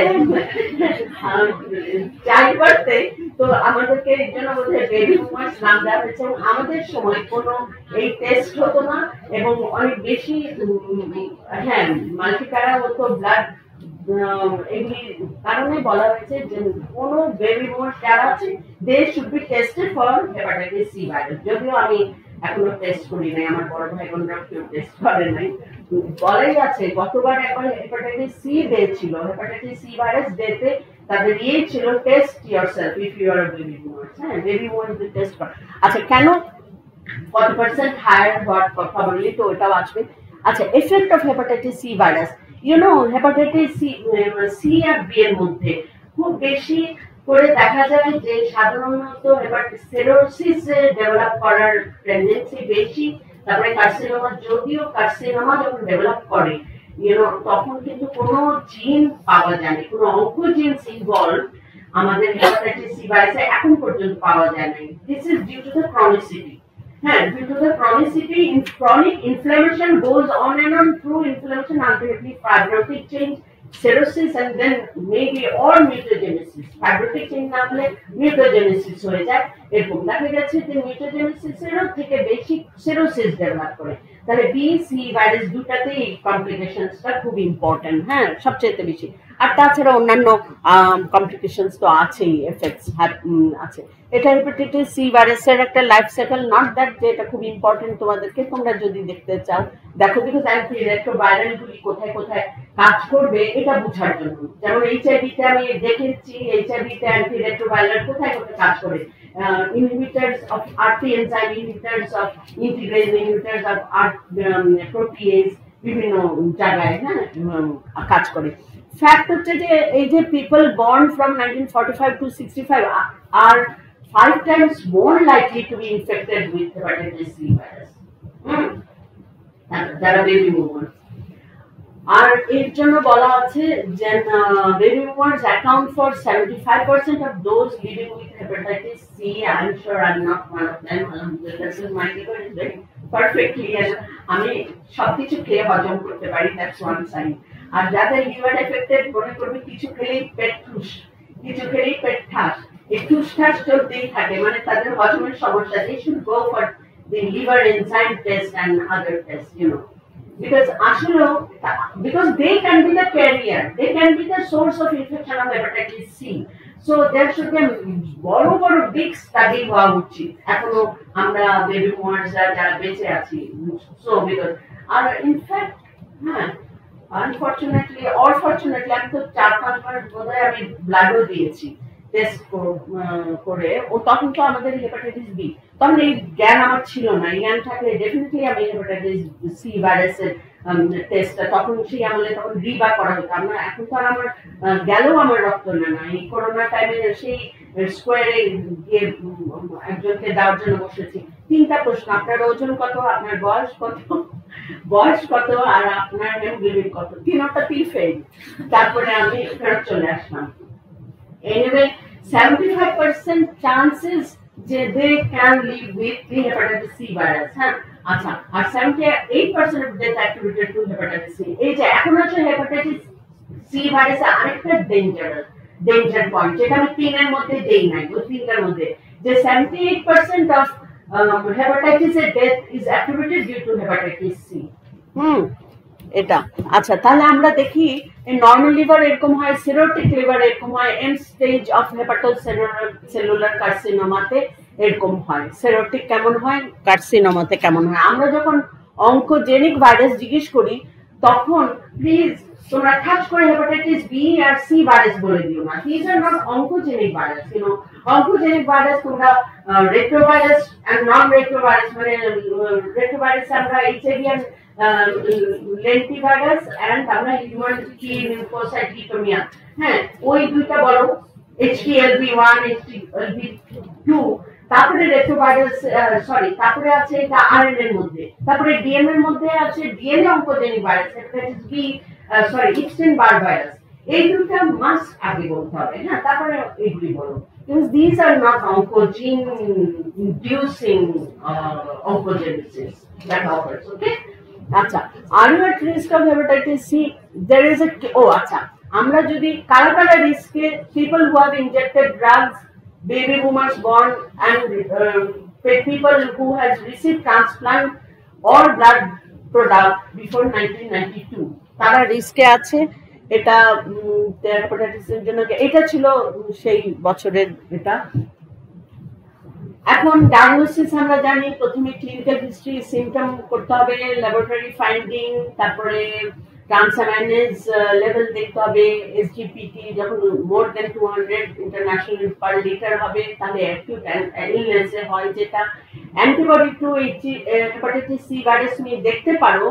চাইবারতে, তো আমাদেরকে এর জন্য বোধহয় বেবি বুমার্স নাম দেওয়া হয়েছে। আমাদের সময় কোনো এই টেস্ট হতো না, এবং অনেক বেশি হ্যাঁ মাল্টিপ্যারা হতো, ব্লাড, এগুলি কারণে বলা হয়েছে যে কোনো বেবি বুমার্স যারা আছে they should be tested for hepatitis C virus. যদিও আমি এখনো টেস্ট করি নাই, আমার বড় ভাই বোনরা কেউ টেস্ট করে নাই। বলাই আছে গতবার একবার হেপাটাইটিস সি ডে ছিল, হেপাটাইটিস সি ভাইরাস ডেতে তাদের ইয়ে ছিল test yourself if you are a baby boomers. হ্যাঁ, বেবি বুমার্স টেস্ট কর। আচ্ছা, কেন কত পার্সেন্ট হায়ার হওয়ার কথা বললি, তো ওটাও আসবে। আচ্ছা, effect of hepatitis C virus, hepatitis C আর বি এর মধ্যে খুব বেশি করে দেখা যায় যে সাধারণত সিরোসিস ডেভেলপ করার টেন্ডেন্সি বেশি। তারপরে কার্সিনোমা, যদিও কার্সিনোমা যখন ডেভেলপ করে তখন কিন্তু কোনো জিন পাওয়া যায়নি, কোনো অঙ্কোজিনস ইনভলভ আমাদের হেপাটাইটিস সি ভাইরাসে এখন পর্যন্ত পাওয়া যায় নাই। This is due to the chronicity. হ্যাঁ, due to the chronicity, chronic inflammation goes on and on through inflammation, ultimately fibrotic change, cirrhosis, and then maybe or mutagenesis. Fibrotic change না হলে mutagenesis হয়ে যায়। এরকম দেখা গেছে যে mutagenesis এরও থেকে বেশি cirrhosis ডেভেলপ করে। তাহলে বি সি ভাইরাস দুটাতেই কমপ্লিকেশনসটা খুব ইম্পর্টেন্ট, হ্যাঁ, সবচেয়ে বেশি। আর তাছাড়া অন্যান্য কমপ্লিকেশনস তো আছেই, এফেক্টস আছে। এটা হেপাটাইটিস সি ভাইরাসের একটা লাইফ সাইকেল, নট দ্যাট যে এটা খুব ইম্পর্টেন্ট তোমাদেরকে, তোমরা যদি দেখতে চাও দেখো, বিকজ অ্যান্টিরেট্রোভাইরালগুলি কোথায় কোথায় কাজ করবে এটা বোঝার জন্য। যেমন এইচআইভিতে আমি দেখেছি, এইচআইভিতে অ্যান্টিরেট্রোভাইরাল কোথায় কোথায় কাজ করে, inhibitors of RT enzyme, inhibitors of integrase, inhibitors of protease, বিভিন্ন জায়গায় হ্যাঁ কাজ করে। ফ্যাক্ট হচ্ছে যে এই যে পিপল বর্ন ফ্রম 1945 to 65 আর 5 times more likely to be infected with hepatitis C virus. যারা বেবি বুমার্স। আর এর জন্য বলা আছে যে baby boomers account for 75% of those living with hepatitis C. I'm sure I'm not one of them. This is my liver is very perfectly, আমি সবকিছু খেয়ে হজম করতে পারি, that's one sign. আর যাদের লিভার এফেক্টেড মনে করবে কিছু খেলেই পেট ঠুস, কিছু খেলেই পেট ঠাস, এই ঠুস ঠাস চলতেই থাকে, মানে তাদের হজমের সমস্যা। They should go for the liver enzyme test and other tests, because they can be the carrier, they can be the source of infection of hepatitis C. So there should be a বড় বড় big study হওয়া উচিত এখনো আমরা baby boomers যারা বেঁচে আছি। So because R in fact হ্যাঁ আনফরচুনেটলি অর ফরচুনেটলি আমি তো 4-5 বার বোধহয় আমি ব্লাডও দিয়েছি টেস্ট করে, ও তখন তো আমাদের হেপাটাইটিস বি, তখন এই জ্ঞান আমার ছিল না। জ্ঞান থাকলে ডেফিনেটলি আমি হেপাটাইটিস সি ভাইরাসের টেস্টটা তখন সেই আমলে তখন দুইবার করা হতো। আমরা এখন তো আর আমার গেলেও আমার রক্ত নেয় না। এই করোনা টাইমে সেই স্কোয়ারে গিয়ে একজনকে দেওয়ার জন্য বসেছি, 3টা প্রশ্ন, আপনার ওজন কত, আপনার বয়স কত, আর আপনার হেমোগ্লোবিন কত, 3টি ফেল। তারপরে আমি ফেরত চলে আসলাম। Anyway, 75% chances যে they can live with the hepatitis C virus. হ্যাঁ, আচ্ছা, আর 78% of death attributed to hepatitis C। এই যে এখন আছে হেপাটাইটিস সি ভাইরাসে আরেকটা ডেঞ্জার পয়েন্ট, যেটা আমি তিনের মধ্যে দেই নাই, ওই তিনটার মধ্যে যে 78% of hepatitis death is attributed due to hepatitis C। এটা আচ্ছা, তাহলে আমরা দেখি নর্মাল লিভার এরকম হয়, সিরোটিক লিভার এরকম হয়, এন্ড স্টেজ অফ হেপাটোসেলুলার কার্সিনোমাতে এরকম হয়। সিরোটিক কেমন হয়, কার্সিনোমাতে কেমন হয়। আমরা যখন অঙ্কোজেনিক ভাইরাস জিজ্ঞেস করি তখন প্লিজ তোমরা ঠাস করে হেপাটাইটিস বি আর সি ভাইরাস বলে দিও না, this are not oncogenic virus. Oncogenic virus তোমরা রেট্রোভাইরাস এন্ড নন রেট্রোভাইরাস, মানে রেট্রোভাইরাস আমরা এইচআইভি এন্ড লেন্টিভাইরাস এন্ড আমরা হিউম্যান টি লিম্ফোসাইট লিউকেমিয়া, হ্যাঁ ওই দুইটা বলো, HTLV1 HTLV2, তারপরে রেট্রোভাইরাস সরি, তারপরে আছে এটা আরএনএ এর মধ্যে, তারপরে ডিএনএ এর মধ্যে আছে DNA oncogenic virus, hepatitis B sorry Epstein Barr virus. এই দুটো মাস্ট আগে বলতে হবে, হ্যাঁ তারপরে এইগুলি বলো, because these are not oncogene inducing oncogenesis that occurs, okay? আচ্ছা, are you at risk of hepatitis C? There is a আচ্ছা, আমরা যদি কারা কারা রিস্কে, people who have injected drugs, baby boomers born and people who has received transplant or blood product before 1992 তারা রিস্কে আছে। এটা হেপাটাইটিসের জন্য এটা ছিল সেই বছরের এটা। এখন ডায়াগনোসিস আমরা জানি, প্রথমে ক্লিনিক্যাল হিস্ট্রি, সিমটম করতে হবে, ল্যাবরেটরি ফাইন্ডিং, তারপরে ট্রান্সঅ্যামাইনেজ লেভেল দেখতে হবে, এসজিপিটি যখন মোর দেন 200 ইন্টারন্যাশনাল পার লিটার হবে তাহলে অ্যাকিউট ইলনেসে হয়, যেটা antibody to hepatitis C virus নিয়ে দেখতে পারো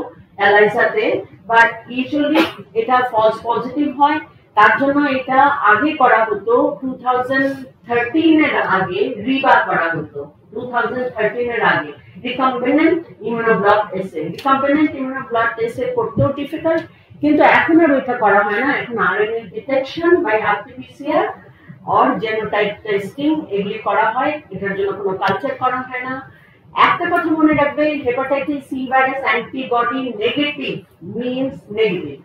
এলাইসাতে, বাট ইউজুয়ালি এটা ফলস পজিটিভ হয়। তার জন্য এটা আগে করা হতো 2013 এর আগে, রিবা করা হতো 2013 এর আগে, রিকম্বিনেন্ট ইমিউনোব্লট এসে। রিকম্বিনেন্ট ইমিউনোব্লট এসে করতেও ডিফিকাল্ট, কিন্তু এখন আর ওইটা করা হয় না, এখন RNA detection by RTPCR or genotype testing এগুলি করা হয়, এটার জন্য কোনো কালচার করা হয় না। একটা কথা মনে রাখবে, hepatitis C virus antibody negative means negative.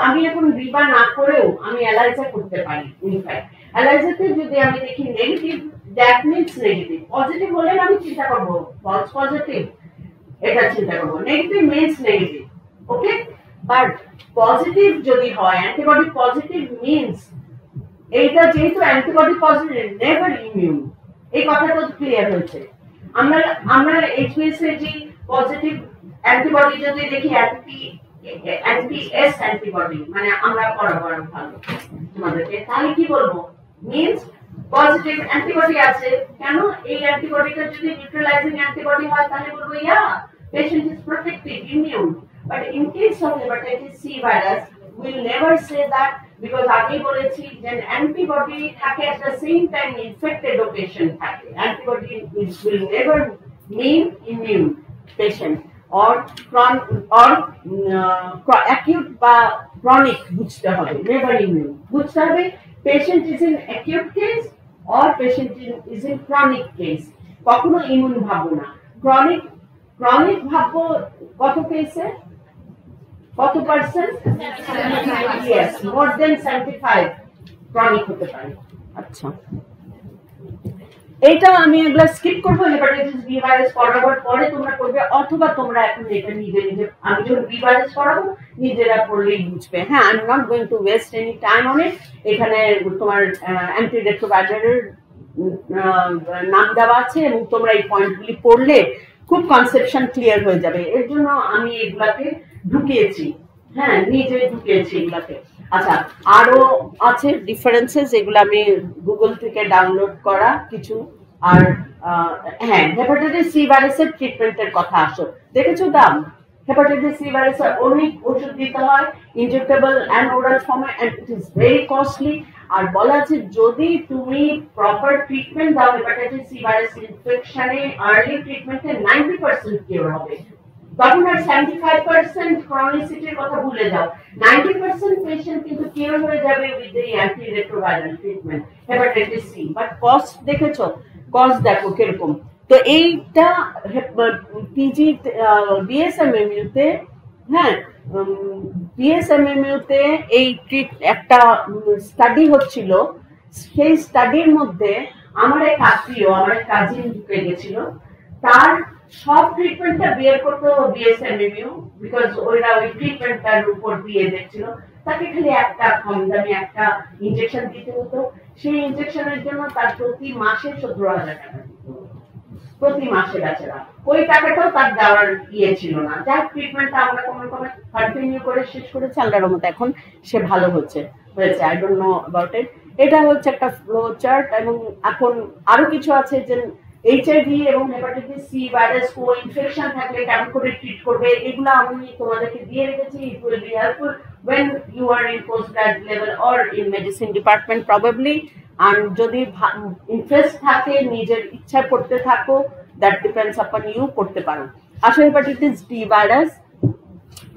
আমি এখন রিবা না করেও আমি এলাইজা করতে পারি। ইনফ্যাক্ট এলাইজাতে যদি আমি দেখি negative, that means negative. Positive হলে আমি চিন্তা করবো ফলস পজিটিভ, এটা চিন্তা করবো, negative means negative, okay? But positive যদি হয়, অ্যান্টিবডি পজিটিভ মিন্স এইটা যেহেতু অ্যান্টিবডি পজিটিভ, নেভার ইমিউন। এই কথাটা ক্লিয়ার হয়েছে। আমরা এইচপিএসজি পজিটিভ অ্যান্টিবডি যদি দেখি, অ্যান্টিএস অ্যান্টিবডি মানে আমরা বরাবর ভালো তোমাদেরকে, তাহলে কি বলবো? মিন্স পজিটিভ অ্যান্টিবডি আছে। কেন? এই অ্যান্টিবডিটা যদি নিউট্রালাইজিং অ্যান্টিবডি হয় তাহলে বলবো yeah patient is protected, immune. But in case of hepatitis C virus will never say that, because আগে বলেছি যে অ্যান্টিবডি থাকে at the same time infected patient থাকে। Antibody will never mean immune patient or acute বা chronic বুঝতে হবে, never immune বুঝতে হবে। patient is in acute case or patient is in chronic case, কখনো ইমিউন ভাববো না। chronic ভাববো কত কেসে, কত percent? yes, more than 75 chronic হতে পারে। আচ্ছা, এটা আমি এগুলা স্কিপ করবো। হেপাটাইটিস বি ভাইরাস পড়াবার পরে তোমরা করবে, অথবা তোমরা এখন এটা নিজে আমি যখন বি ভাইরাস পড়াবো নিজেরা পড়লেই বুঝবে। হ্যাঁ, I am not going to West any time on it. এখানে তোমার অ্যান্টি রেট্রোভাইরালের নাম দেওয়া আছে এবং তোমরা এই পয়েন্টগুলি পড়লে খুব কনসেপশন ক্লিয়ার হয়ে যাবে। এর জন্য আমি এগুলাকে ঢুকিয়েছি, হ্যাঁ নিজে ঢুকিয়েছি এগুলাকে। আচ্ছা, আরো আছে ডিফারেন্সেস, এগুলো আমি গুগল থেকে ডাউনলোড করা কিছু। আর হ্যাঁ, হেপাটাইটিস সি ভাইরাসের ট্রিটমেন্টের কথা আসো, দেখেছো দাম? হেপাটাইটিস সি ভাইরাসের অনেক ওষুধ দিতে হয়, ইনজেক্টেবল অ্যান্ড ওরাল ফর্মে, and it is very costly. আর বলা আছে যদি তুমি প্রপার ট্রিটমেন্ট দাও হেপাটাইটিস সি ভাইরাস ইনফেকশনে, আর্লি ট্রিটমেন্টে 90% কিওর হবে। তখন আর 75% ক্রনিসিটির কথা ভুলে যাও, 90% পেশেন্ট কিন্তু কিওর হয়ে যাবে with the anti retroviral treatment hepatitis C. But cost দেখেছো? কস্ট দেখো কিরকম। তো এইটা পিজি বিএসএমএমইউ তে, হ্যাঁ বিএসএমএমইউ তে এই একটা স্টাডি হচ্ছিল। সেই স্টাডির মধ্যে আমার এক আত্মীয়, আমার এক কাজিন ঢুকে গেছিল, তার সব ট্রিটমেন্টটা বিয়ের করতো বিএসএমএমইউ, বিকজ ওরা ওই ট্রিটমেন্টটার উপর দিয়ে দেখছিল। তাকে খালি একটা কম দামি একটা ইনজেকশন দিতে হতো, সেই ইনজেকশনের জন্য তার প্রতি মাসে 17,000 টাকা দিত, প্রতি মাসে বেচারা। ওই টাকাটাও তার দেওয়ার ইয়ে ছিল না। যার ট্রিটমেন্টটা আমরা কোনো রকমে কন্টিনিউ করে শেষ করেছি, আল্লাহর মতো এখন সে ভালো হয়েছে। I don't know about it. এটা হচ্ছে একটা ফ্লো চার্ট। এবং এখন আরো কিছু আছে যে এইচআইভি এবং হেপাটাইটিস সি ভাইরাস কো ইনফেকশন থাকলে কেমন করে ট্রিট করবে, এগুলো আমি তোমাদেরকে দিয়ে রেখেছি। It will be helpful when you are in postgrad level or in medicine department probably. and যদি ইন্টারেস্ট থাকে, নিজের ইচ্ছা করতে থাকো, that depends upon you, করতে পারো। আসলে hepatitis D virus,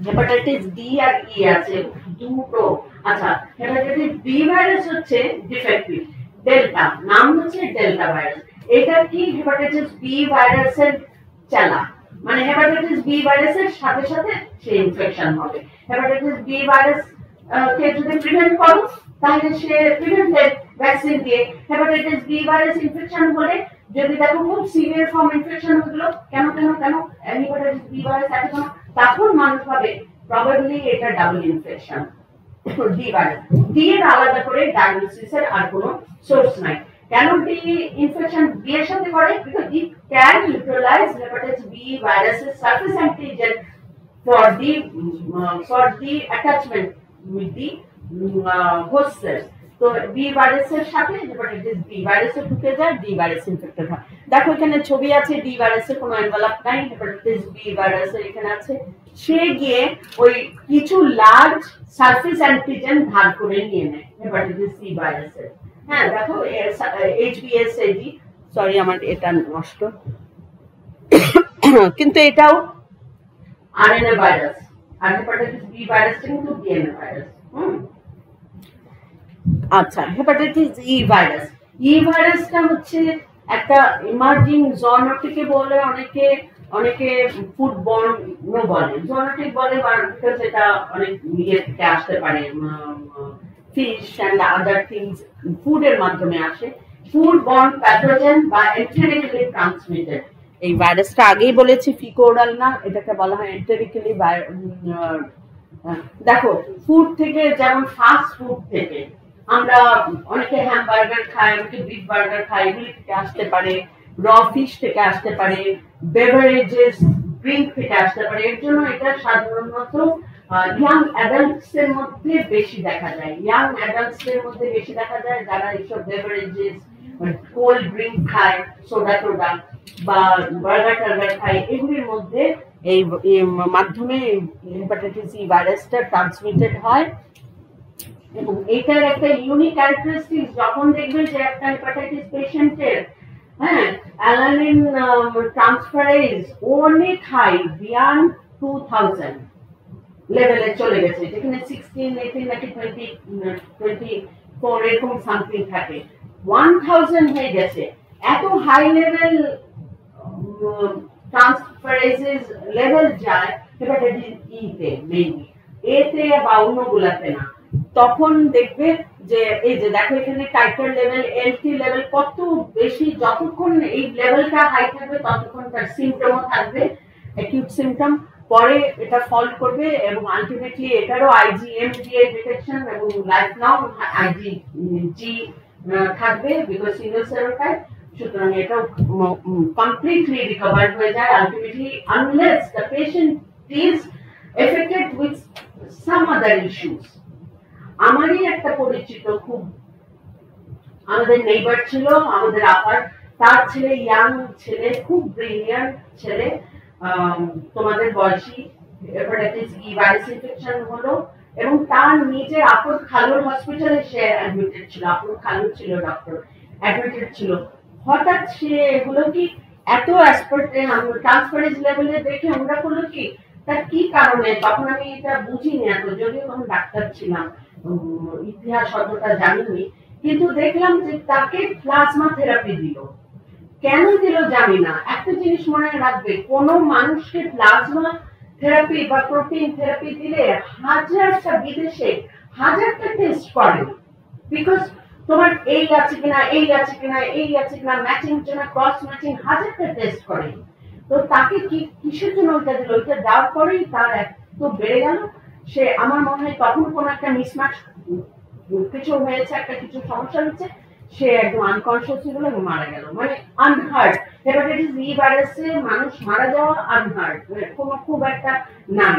hepatitis D আর ই আছে দুটো। আচ্ছা, হেপাটাইটিস বি ভাইরাস হচ্ছে ডিফেক্টিভ, ডেল্টা, নাম হচ্ছে ডেল্টা ভাইরাস। এটা কি হেপাটাইটিস বি ভাইরাসের চালা, মানে হেপাটাইটিস বি ভাইরাসের সাথে সাথে সে ইনফেকশন হবে। হেপাটাইটিস বি ভাইরাস কে যদি প্রিভেন্ট করো, তাহলে সে প্রিভেন্টেড ভ্যাকসিন দিয়ে হেপাটাইটিস বি ভাইরাস ইনফেকশন হলে, যদি দেখো খুব সিভিয়ার ফর্ম ইনফেকশন হলো, কেন কেন কেন হেপাটাইটিস বি ভাইরাস আছে কেন, তখন মানুষ ভাবে প্রবাবলি এটা double infection D virus. D এর আলাদা করে ডায়াগনোসিসের আর কোনো সোর্স নাই। কেন ডি ইনফেকশন বি এর সাথে করে? Because it can neutralise hepatitis B ভাইরাসের surface antigen for the attachment with the host cells. তো বি ভাইরাসের সাথে হেপাটাইটিস বি ভাইরাসে ঢুকে যায়, ডি ভাইরাস ইনফেক্টেড হয়। দেখো এখানে ছবি আছে, ডি ভাইরাসের কোনো এনভেলপ নাই, হেপাটাইটিস বি ভাইরাসের এখানে আছে। সে গিয়ে ওই কিছু লার্জ সারফেস অ্যান্টিজেন ধার করে নিয়ে নেয় হেপাটাইটিস সি ভাইরাসের। হ্যাঁ দেখো এইচবিএসএজি, সরি আমার এটা নষ্ট, কিন্তু এটাও আরএনএ ভাইরাস, আর হেপাটাইটিস বি ভাইরাসটা কিন্তু ডিএনএ ভাইরাস। আচ্ছা, হেপাটাইটিস ই ভাইরাস, ই ভাইরাসটা হচ্ছে একটা ইমার্জিং জোনোটিকে বলে, অনেকে অনেকে ফুডবর্ন বলে, জোনোটিক বলে বিকজ এটা অনেক ইয়ে থেকে আসতে পারে, ফিশ এন্ড আদার থিংস ফুডের মাধ্যমে আসে। ফুডবর্ন প্যাথোজেন বা এন্টেরিক্যালি ট্রান্সমিটেড। এই ভাইরাসটা আগেই বলেছি ফিকোরাল না, এটাকে বলা হয় এন্টেরিক্যালি। দেখো ফুড থেকে, যেমন ফাস্ট ফুড থেকে আমরা অনেকে হ্যামবার্গার খাই, অনেকে বিফ বার্গার খাই, এগুলি থেকে আসতে পারে, র ফিশ থেকে আসতে পারে, বেভারেজেস ড্রিঙ্ক থেকে আসতে পারে। এর জন্য এটা সাধারণত ইয়াং অ্যাডাল্টস এর মধ্যে বেশি দেখা যায়, যারা এইসব বেভারেজেস কোল্ড ড্রিঙ্ক খায়, সোডা টোডা বা বার্গার টার্গার খায়, এগুলির মধ্যে এই মাধ্যমে হেপাটাইটিস ই ভাইরাসটা ট্রান্সমিটেড হয়। এবং এটার একটা ইউনিক ক্যারেক্টারিস্টিক, যখন দেখবেন যে একটা হেপাটাইটিস পেশেন্টের অ্যালানিন ট্রান্সফারেজ অনেক হাই, বিয়ন্ড 2000 লেভেলে চলে গেছে, যেখানে 16, 18 নাকি 24 এরকম সামথিং থাকে, 1000 হয়ে গেছে। এত হাই লেভেল ট্রান্সফারেজেস লেভেল যায় হেপাটাইটিস ই তে মেইনলি, এতে বা অন্যগুলাতে না। তখন দেখবে যে এই যে দেখো এখানে টাইটার লেভেল, এলটি লেভেল কত বেশি, যতক্ষণ এই লেভেলটা হাই থাকবে ততক্ষণ তার সিম্পটমও থাকবে, অ্যাকিউট সিম্পটম, পরে এটা ফল্ট করবে এবং আলটিমেটলি এটারও আইজিএমডিএ ডিটেকশন এবং লাইফ লং আইজিজি থাকবে, বিকজ সিঙ্গেল সেরোটাইপ। সুতরাং এটা কমপ্লিটলি রিকভার্ড হয়ে যায় ultimately, unless the patient is affected with some other issues. আমারই একটা পরিচিত, খুব আমাদের নেইবার ছিল, আমাদের আপার, তার ছেলে, ইয়াং ছেলে, খুব ব্রিলিয়ান্ট ছেলে, তোমাদের বয়সী, হেপাটাইটিস ই ভাইরাস ইনফেকশন হলো এবং তার নিজের আপন খালুর হসপিটালে সে অ্যাডমিটেড ছিল, আপন খালু ছিল ডক্টর, অ্যাডমিটেড ছিল। হঠাৎ সে এগুলো কি এত ট্রান্সফারেন্স লেভেলে দেখে আমরা করলো কি, তার কি কারণে, তখন আমি এটা বুঝিনি এত, যদিও তখন ডাক্তার ছিলাম, ইতিহাস অতটা জানিনি, কিন্তু দেখলাম যে তাকে প্লাজমা থেরাপি দিল। কেন দিল জানি না। একটা জিনিস মনে রাখবে, কোন মানুষকে প্লাজমা থেরাপি বা প্রোটিন থেরাপি দিলে হাজারটা বিদেশে হাজারটা টেস্ট করে, বিকজ তোমার এই আছে কিনা, এই আছে কিনা, এই আছে কিনা, ম্যাচিং কিনা, ক্রস ম্যাচিং, হাজারটা টেস্ট করে। তো তাকে কি কিসের জন্য ওইটা দিল? ওইটা দেওয়ার পরেই তার এত বেড়ে গেল। সে আমার মনে হয় তখন কোন একটা মিসম্যাচ কিছু হয়েছে, একটা কিছু সমস্যা হচ্ছে, সে একদম আনকনসিয়াস হয়ে গেল এবং মারা গেল। মানে আনহার্ড। হেপাটাইটিস বি ভাইরাসে মানুষ মারা যাওয়া আনহার্ড, কোনো খুব একটা নাম।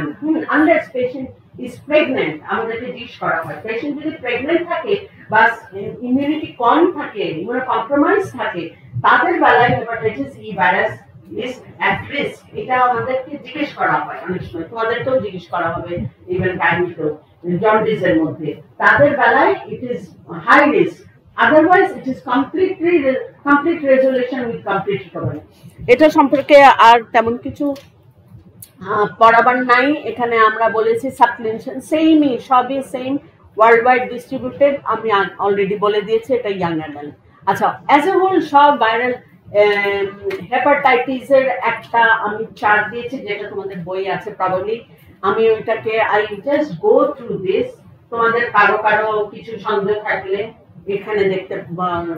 আনলেস পেশেন্ট ইজ প্রেগনেন্ট, আমাদেরকে জিজ্ঞেস করা হয় পেশেন্ট যদি প্রেগনেন্ট থাকে বা ইমিউনিটি কম থাকে, ইমিউনো কম্প্রোমাইজ থাকে, তাদের বেলায় hepatitis E virus is at risk. এটা আমাদেরকে জিজ্ঞেস করা হয় অনেক সময়, তোমাদেরকেও জিজ্ঞেস করা হবে ইভেন কাইন্ডলিও, জন্ডিসের মধ্যে তাদের বেলায় it is high risk. Otherwise it is complete resolution with complete recovery. এটা সম্পর্কে আর তেমন কিছু পড়াবার নাই। এখানে আমরা বলেছি সাপ্লিমেন্টেশন সেমই, সবই সেম, ওয়ার্ল্ড ওয়াইড ডিস্ট্রিবিউটেড। আমি অলরেডি বলে দিয়েছি এটা ইয়াং অ্যাডাল্ট। আচ্ছা, অ্যাজ এ হোল সব ভাইরাল হেপাটাইটিসের একটা আমি চার্ট দিয়েছি, যেটা তোমাদের বই আছে প্রবাবলি। আমি ওইটাকে I just go through this. তোমাদের কারো কারো কিছু সন্দেহ থাকলে এখানে দেখতে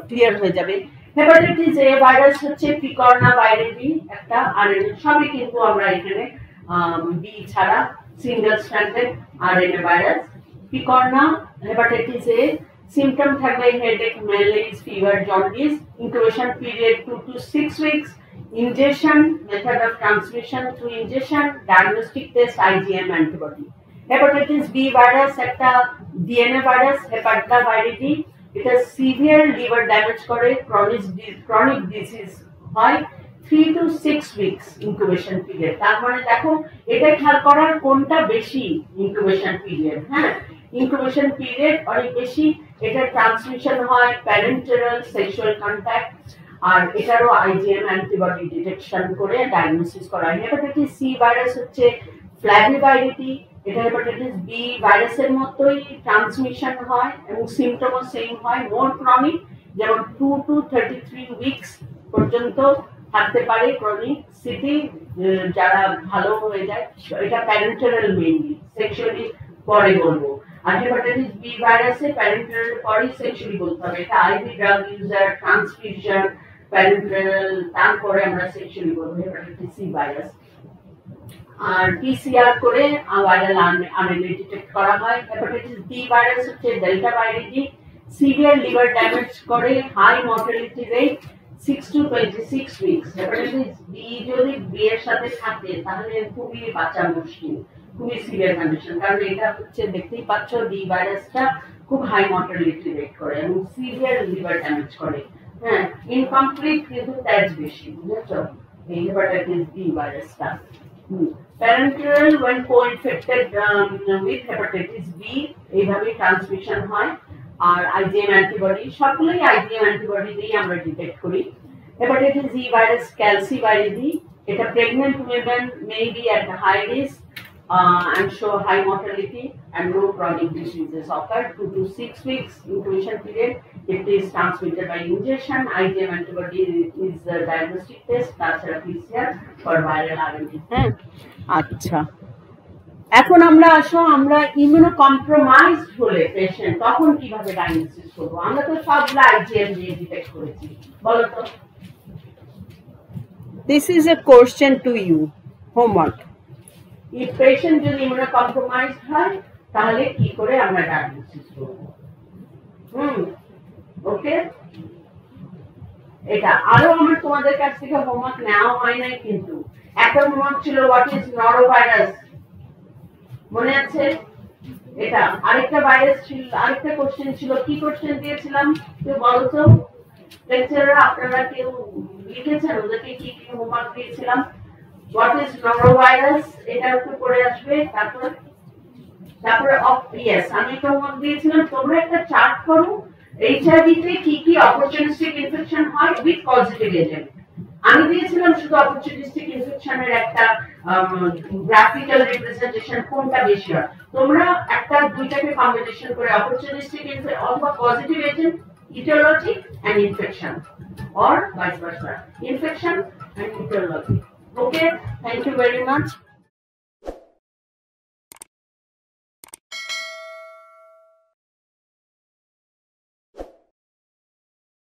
ক্লিয়ার হয়ে যাবে। হেপাটাইটিস এ ভাইরাস হচ্ছে পিকর্না ভাইরাসি একটা আরএনএ, সবই কিন্তু আমরা এখানে বি ছাড়া single stranded RNA virus. Picorna hepatitis A symptom থাকবে headache, malaria, fever, jaundice. Incubation period 2 to 6 weeks. Injection, method of transmission through injection, diagnostic test IgM antibody. Hepatitis B virus একটা DNA virus, হেপাটা ভাইরাসি। এটা severe liver damage করে, chronic disease হয়। 3 to 6 weeks incubation period. তার মানে দেখো এটা খেয়াল করার কোনটা বেশি ইনকিউবেশন পিরিয়ড। হ্যাঁ, ইনকিউবেশন পিরিয়ড অনেক বেশি। এটা ট্রান্সমিশন হয় প্যারেন্টাল সেক্সুয়াল কন্ট্যাক্ট, আর এটারও আইজিএম অ্যান্টিবডি ডিটেকশন করে ডায়াগনোসিস করা হয়। হেপাটাইটিস সি ভাইরাস হচ্ছে ফ্ল্যাভিভাইরিটি। এটা হেপাটাইটিস বি ভাইরাসের মতোই ট্রান্সমিশন হয় এবং সিমটমও সেম হয়, মোর ক্রনিক, যেমন 2 to 33 weeks পর্যন্ত থাকতে পারে ক্রনিক সিটি, যারা ভালো হয়ে যায়। এটা প্যারেন্টাল মেইনলি, সেক্সুয়ালি পরে বলবো। আর হেপাটাইটিস বি ভাইরাসে প্যারেন্টাল পরে সেক্সুয়ালি বলতে হবে। এটা IV drug user, transfusion, parental, তারপরে আমরা সেক্সুয়ালি বলবো হেপাটাইটিস সি ভাইরাস। আর পিসিআর করে ভাইরাল আরএনএ ডিটেক্ট করা হয়। হেপাটাইটিস বি ভাইরাস হচ্ছে ডেল্টা ভাইরাসি, সিভিয়ার লিভার ড্যামেজ করে, high mortality rate, 6 to 26 weeks। Hepatitis B যদি বি এর সাথে থাকে তাহলে খুবই বাঁচা মুশকিল, খুবই সিভিয়ার কন্ডিশন। কারণ এটা হচ্ছে দেখতেই পাচ্ছ বি ভাইরাসটা খুব হাই মর্টালিটি রেট করে এবং সিভিয়ার লিভার ড্যামেজ করে। হ্যাঁ, ইনকমপ্লিট কিন্তু তেজ বেশি, বুঝেছো এই হেপাটাইটিস বি ভাইরাসটা। Parenteral when co-infected with hepatitis B এইভাবে ট্রান্সমিশন হয়। আর আইজিএম অ্যান্টিবডি, সবগুলোই আইজিএম অ্যান্টিবডি দিয়ে আমরা ডিটেক্ট করি। হেপাটাইটিস ই ভাইরাস ক্যালসিভাইরাসি, এটা pregnant women may be at high risk and show high mortality and no chronic diseases occur. 2 to 6 weeks incubation period. It is transmitted by injection. IgM antibody is the diagnostic test. তাছাড়া PCR for viral RNA. হ্যাঁ, আচ্ছা, এখন আমরা আসো, আমরা immuno compromised হলে patient তখন কিভাবে ডায়াগনোসিস করব? আমরা তো সবগুলো আইজিএম দিয়ে ডিটেক্ট করেছি, বলো তো। This is a question to you, homework. If patient যদি ইমিউনো কম্প্রোমাইজড হয় তাহলে কি করে আমরা ডায়াগনোসিস করব? ওকে, এটা আরো আমার তোমাদের কাছ থেকে হোমওয়ার্ক নেওয়া হয় নাই, কিন্তু একটা হোমওয়ার্ক ছিল হোয়াট ইজ নরোভাইরাস, মনে আছে? এটা আরেকটা ভাইরাস ছিল, আরেকটা কোশ্চেন ছিল। কি কোশ্চেন দিয়েছিলাম কেউ বলো তো? লেকচাররা আপনারা কেউ লিখেছেন ওদেরকে কি কি হোমওয়ার্ক দিয়েছিলাম? হোয়াট ইজ নরোভাইরাস, এটা একটু পড়ে আসবে। তারপরে ইয়েস, আমি একটা হোমওয়ার্ক দিয়েছিলাম, তোমরা একটা চার্ট করো এইচআইভি তে কি কি অপরচুনিস্টিক ইনফেকশন হয় উইথ পজিটিভ এজেন্ট। আমি দিয়েছিলাম শুধু অপরচুনিস্টিক ইনফেকশনের একটা গ্রাফিক্যাল রিপ্রেজেন্টেশন, কোনটা বেশি হয়। তোমরা একটা দুইটাকে কম্বিনেশন করে অপরচুনিস্টিক অথবা positive agent, aetiology and infection or vice versa, infection and etiology. Okay, thank you very much.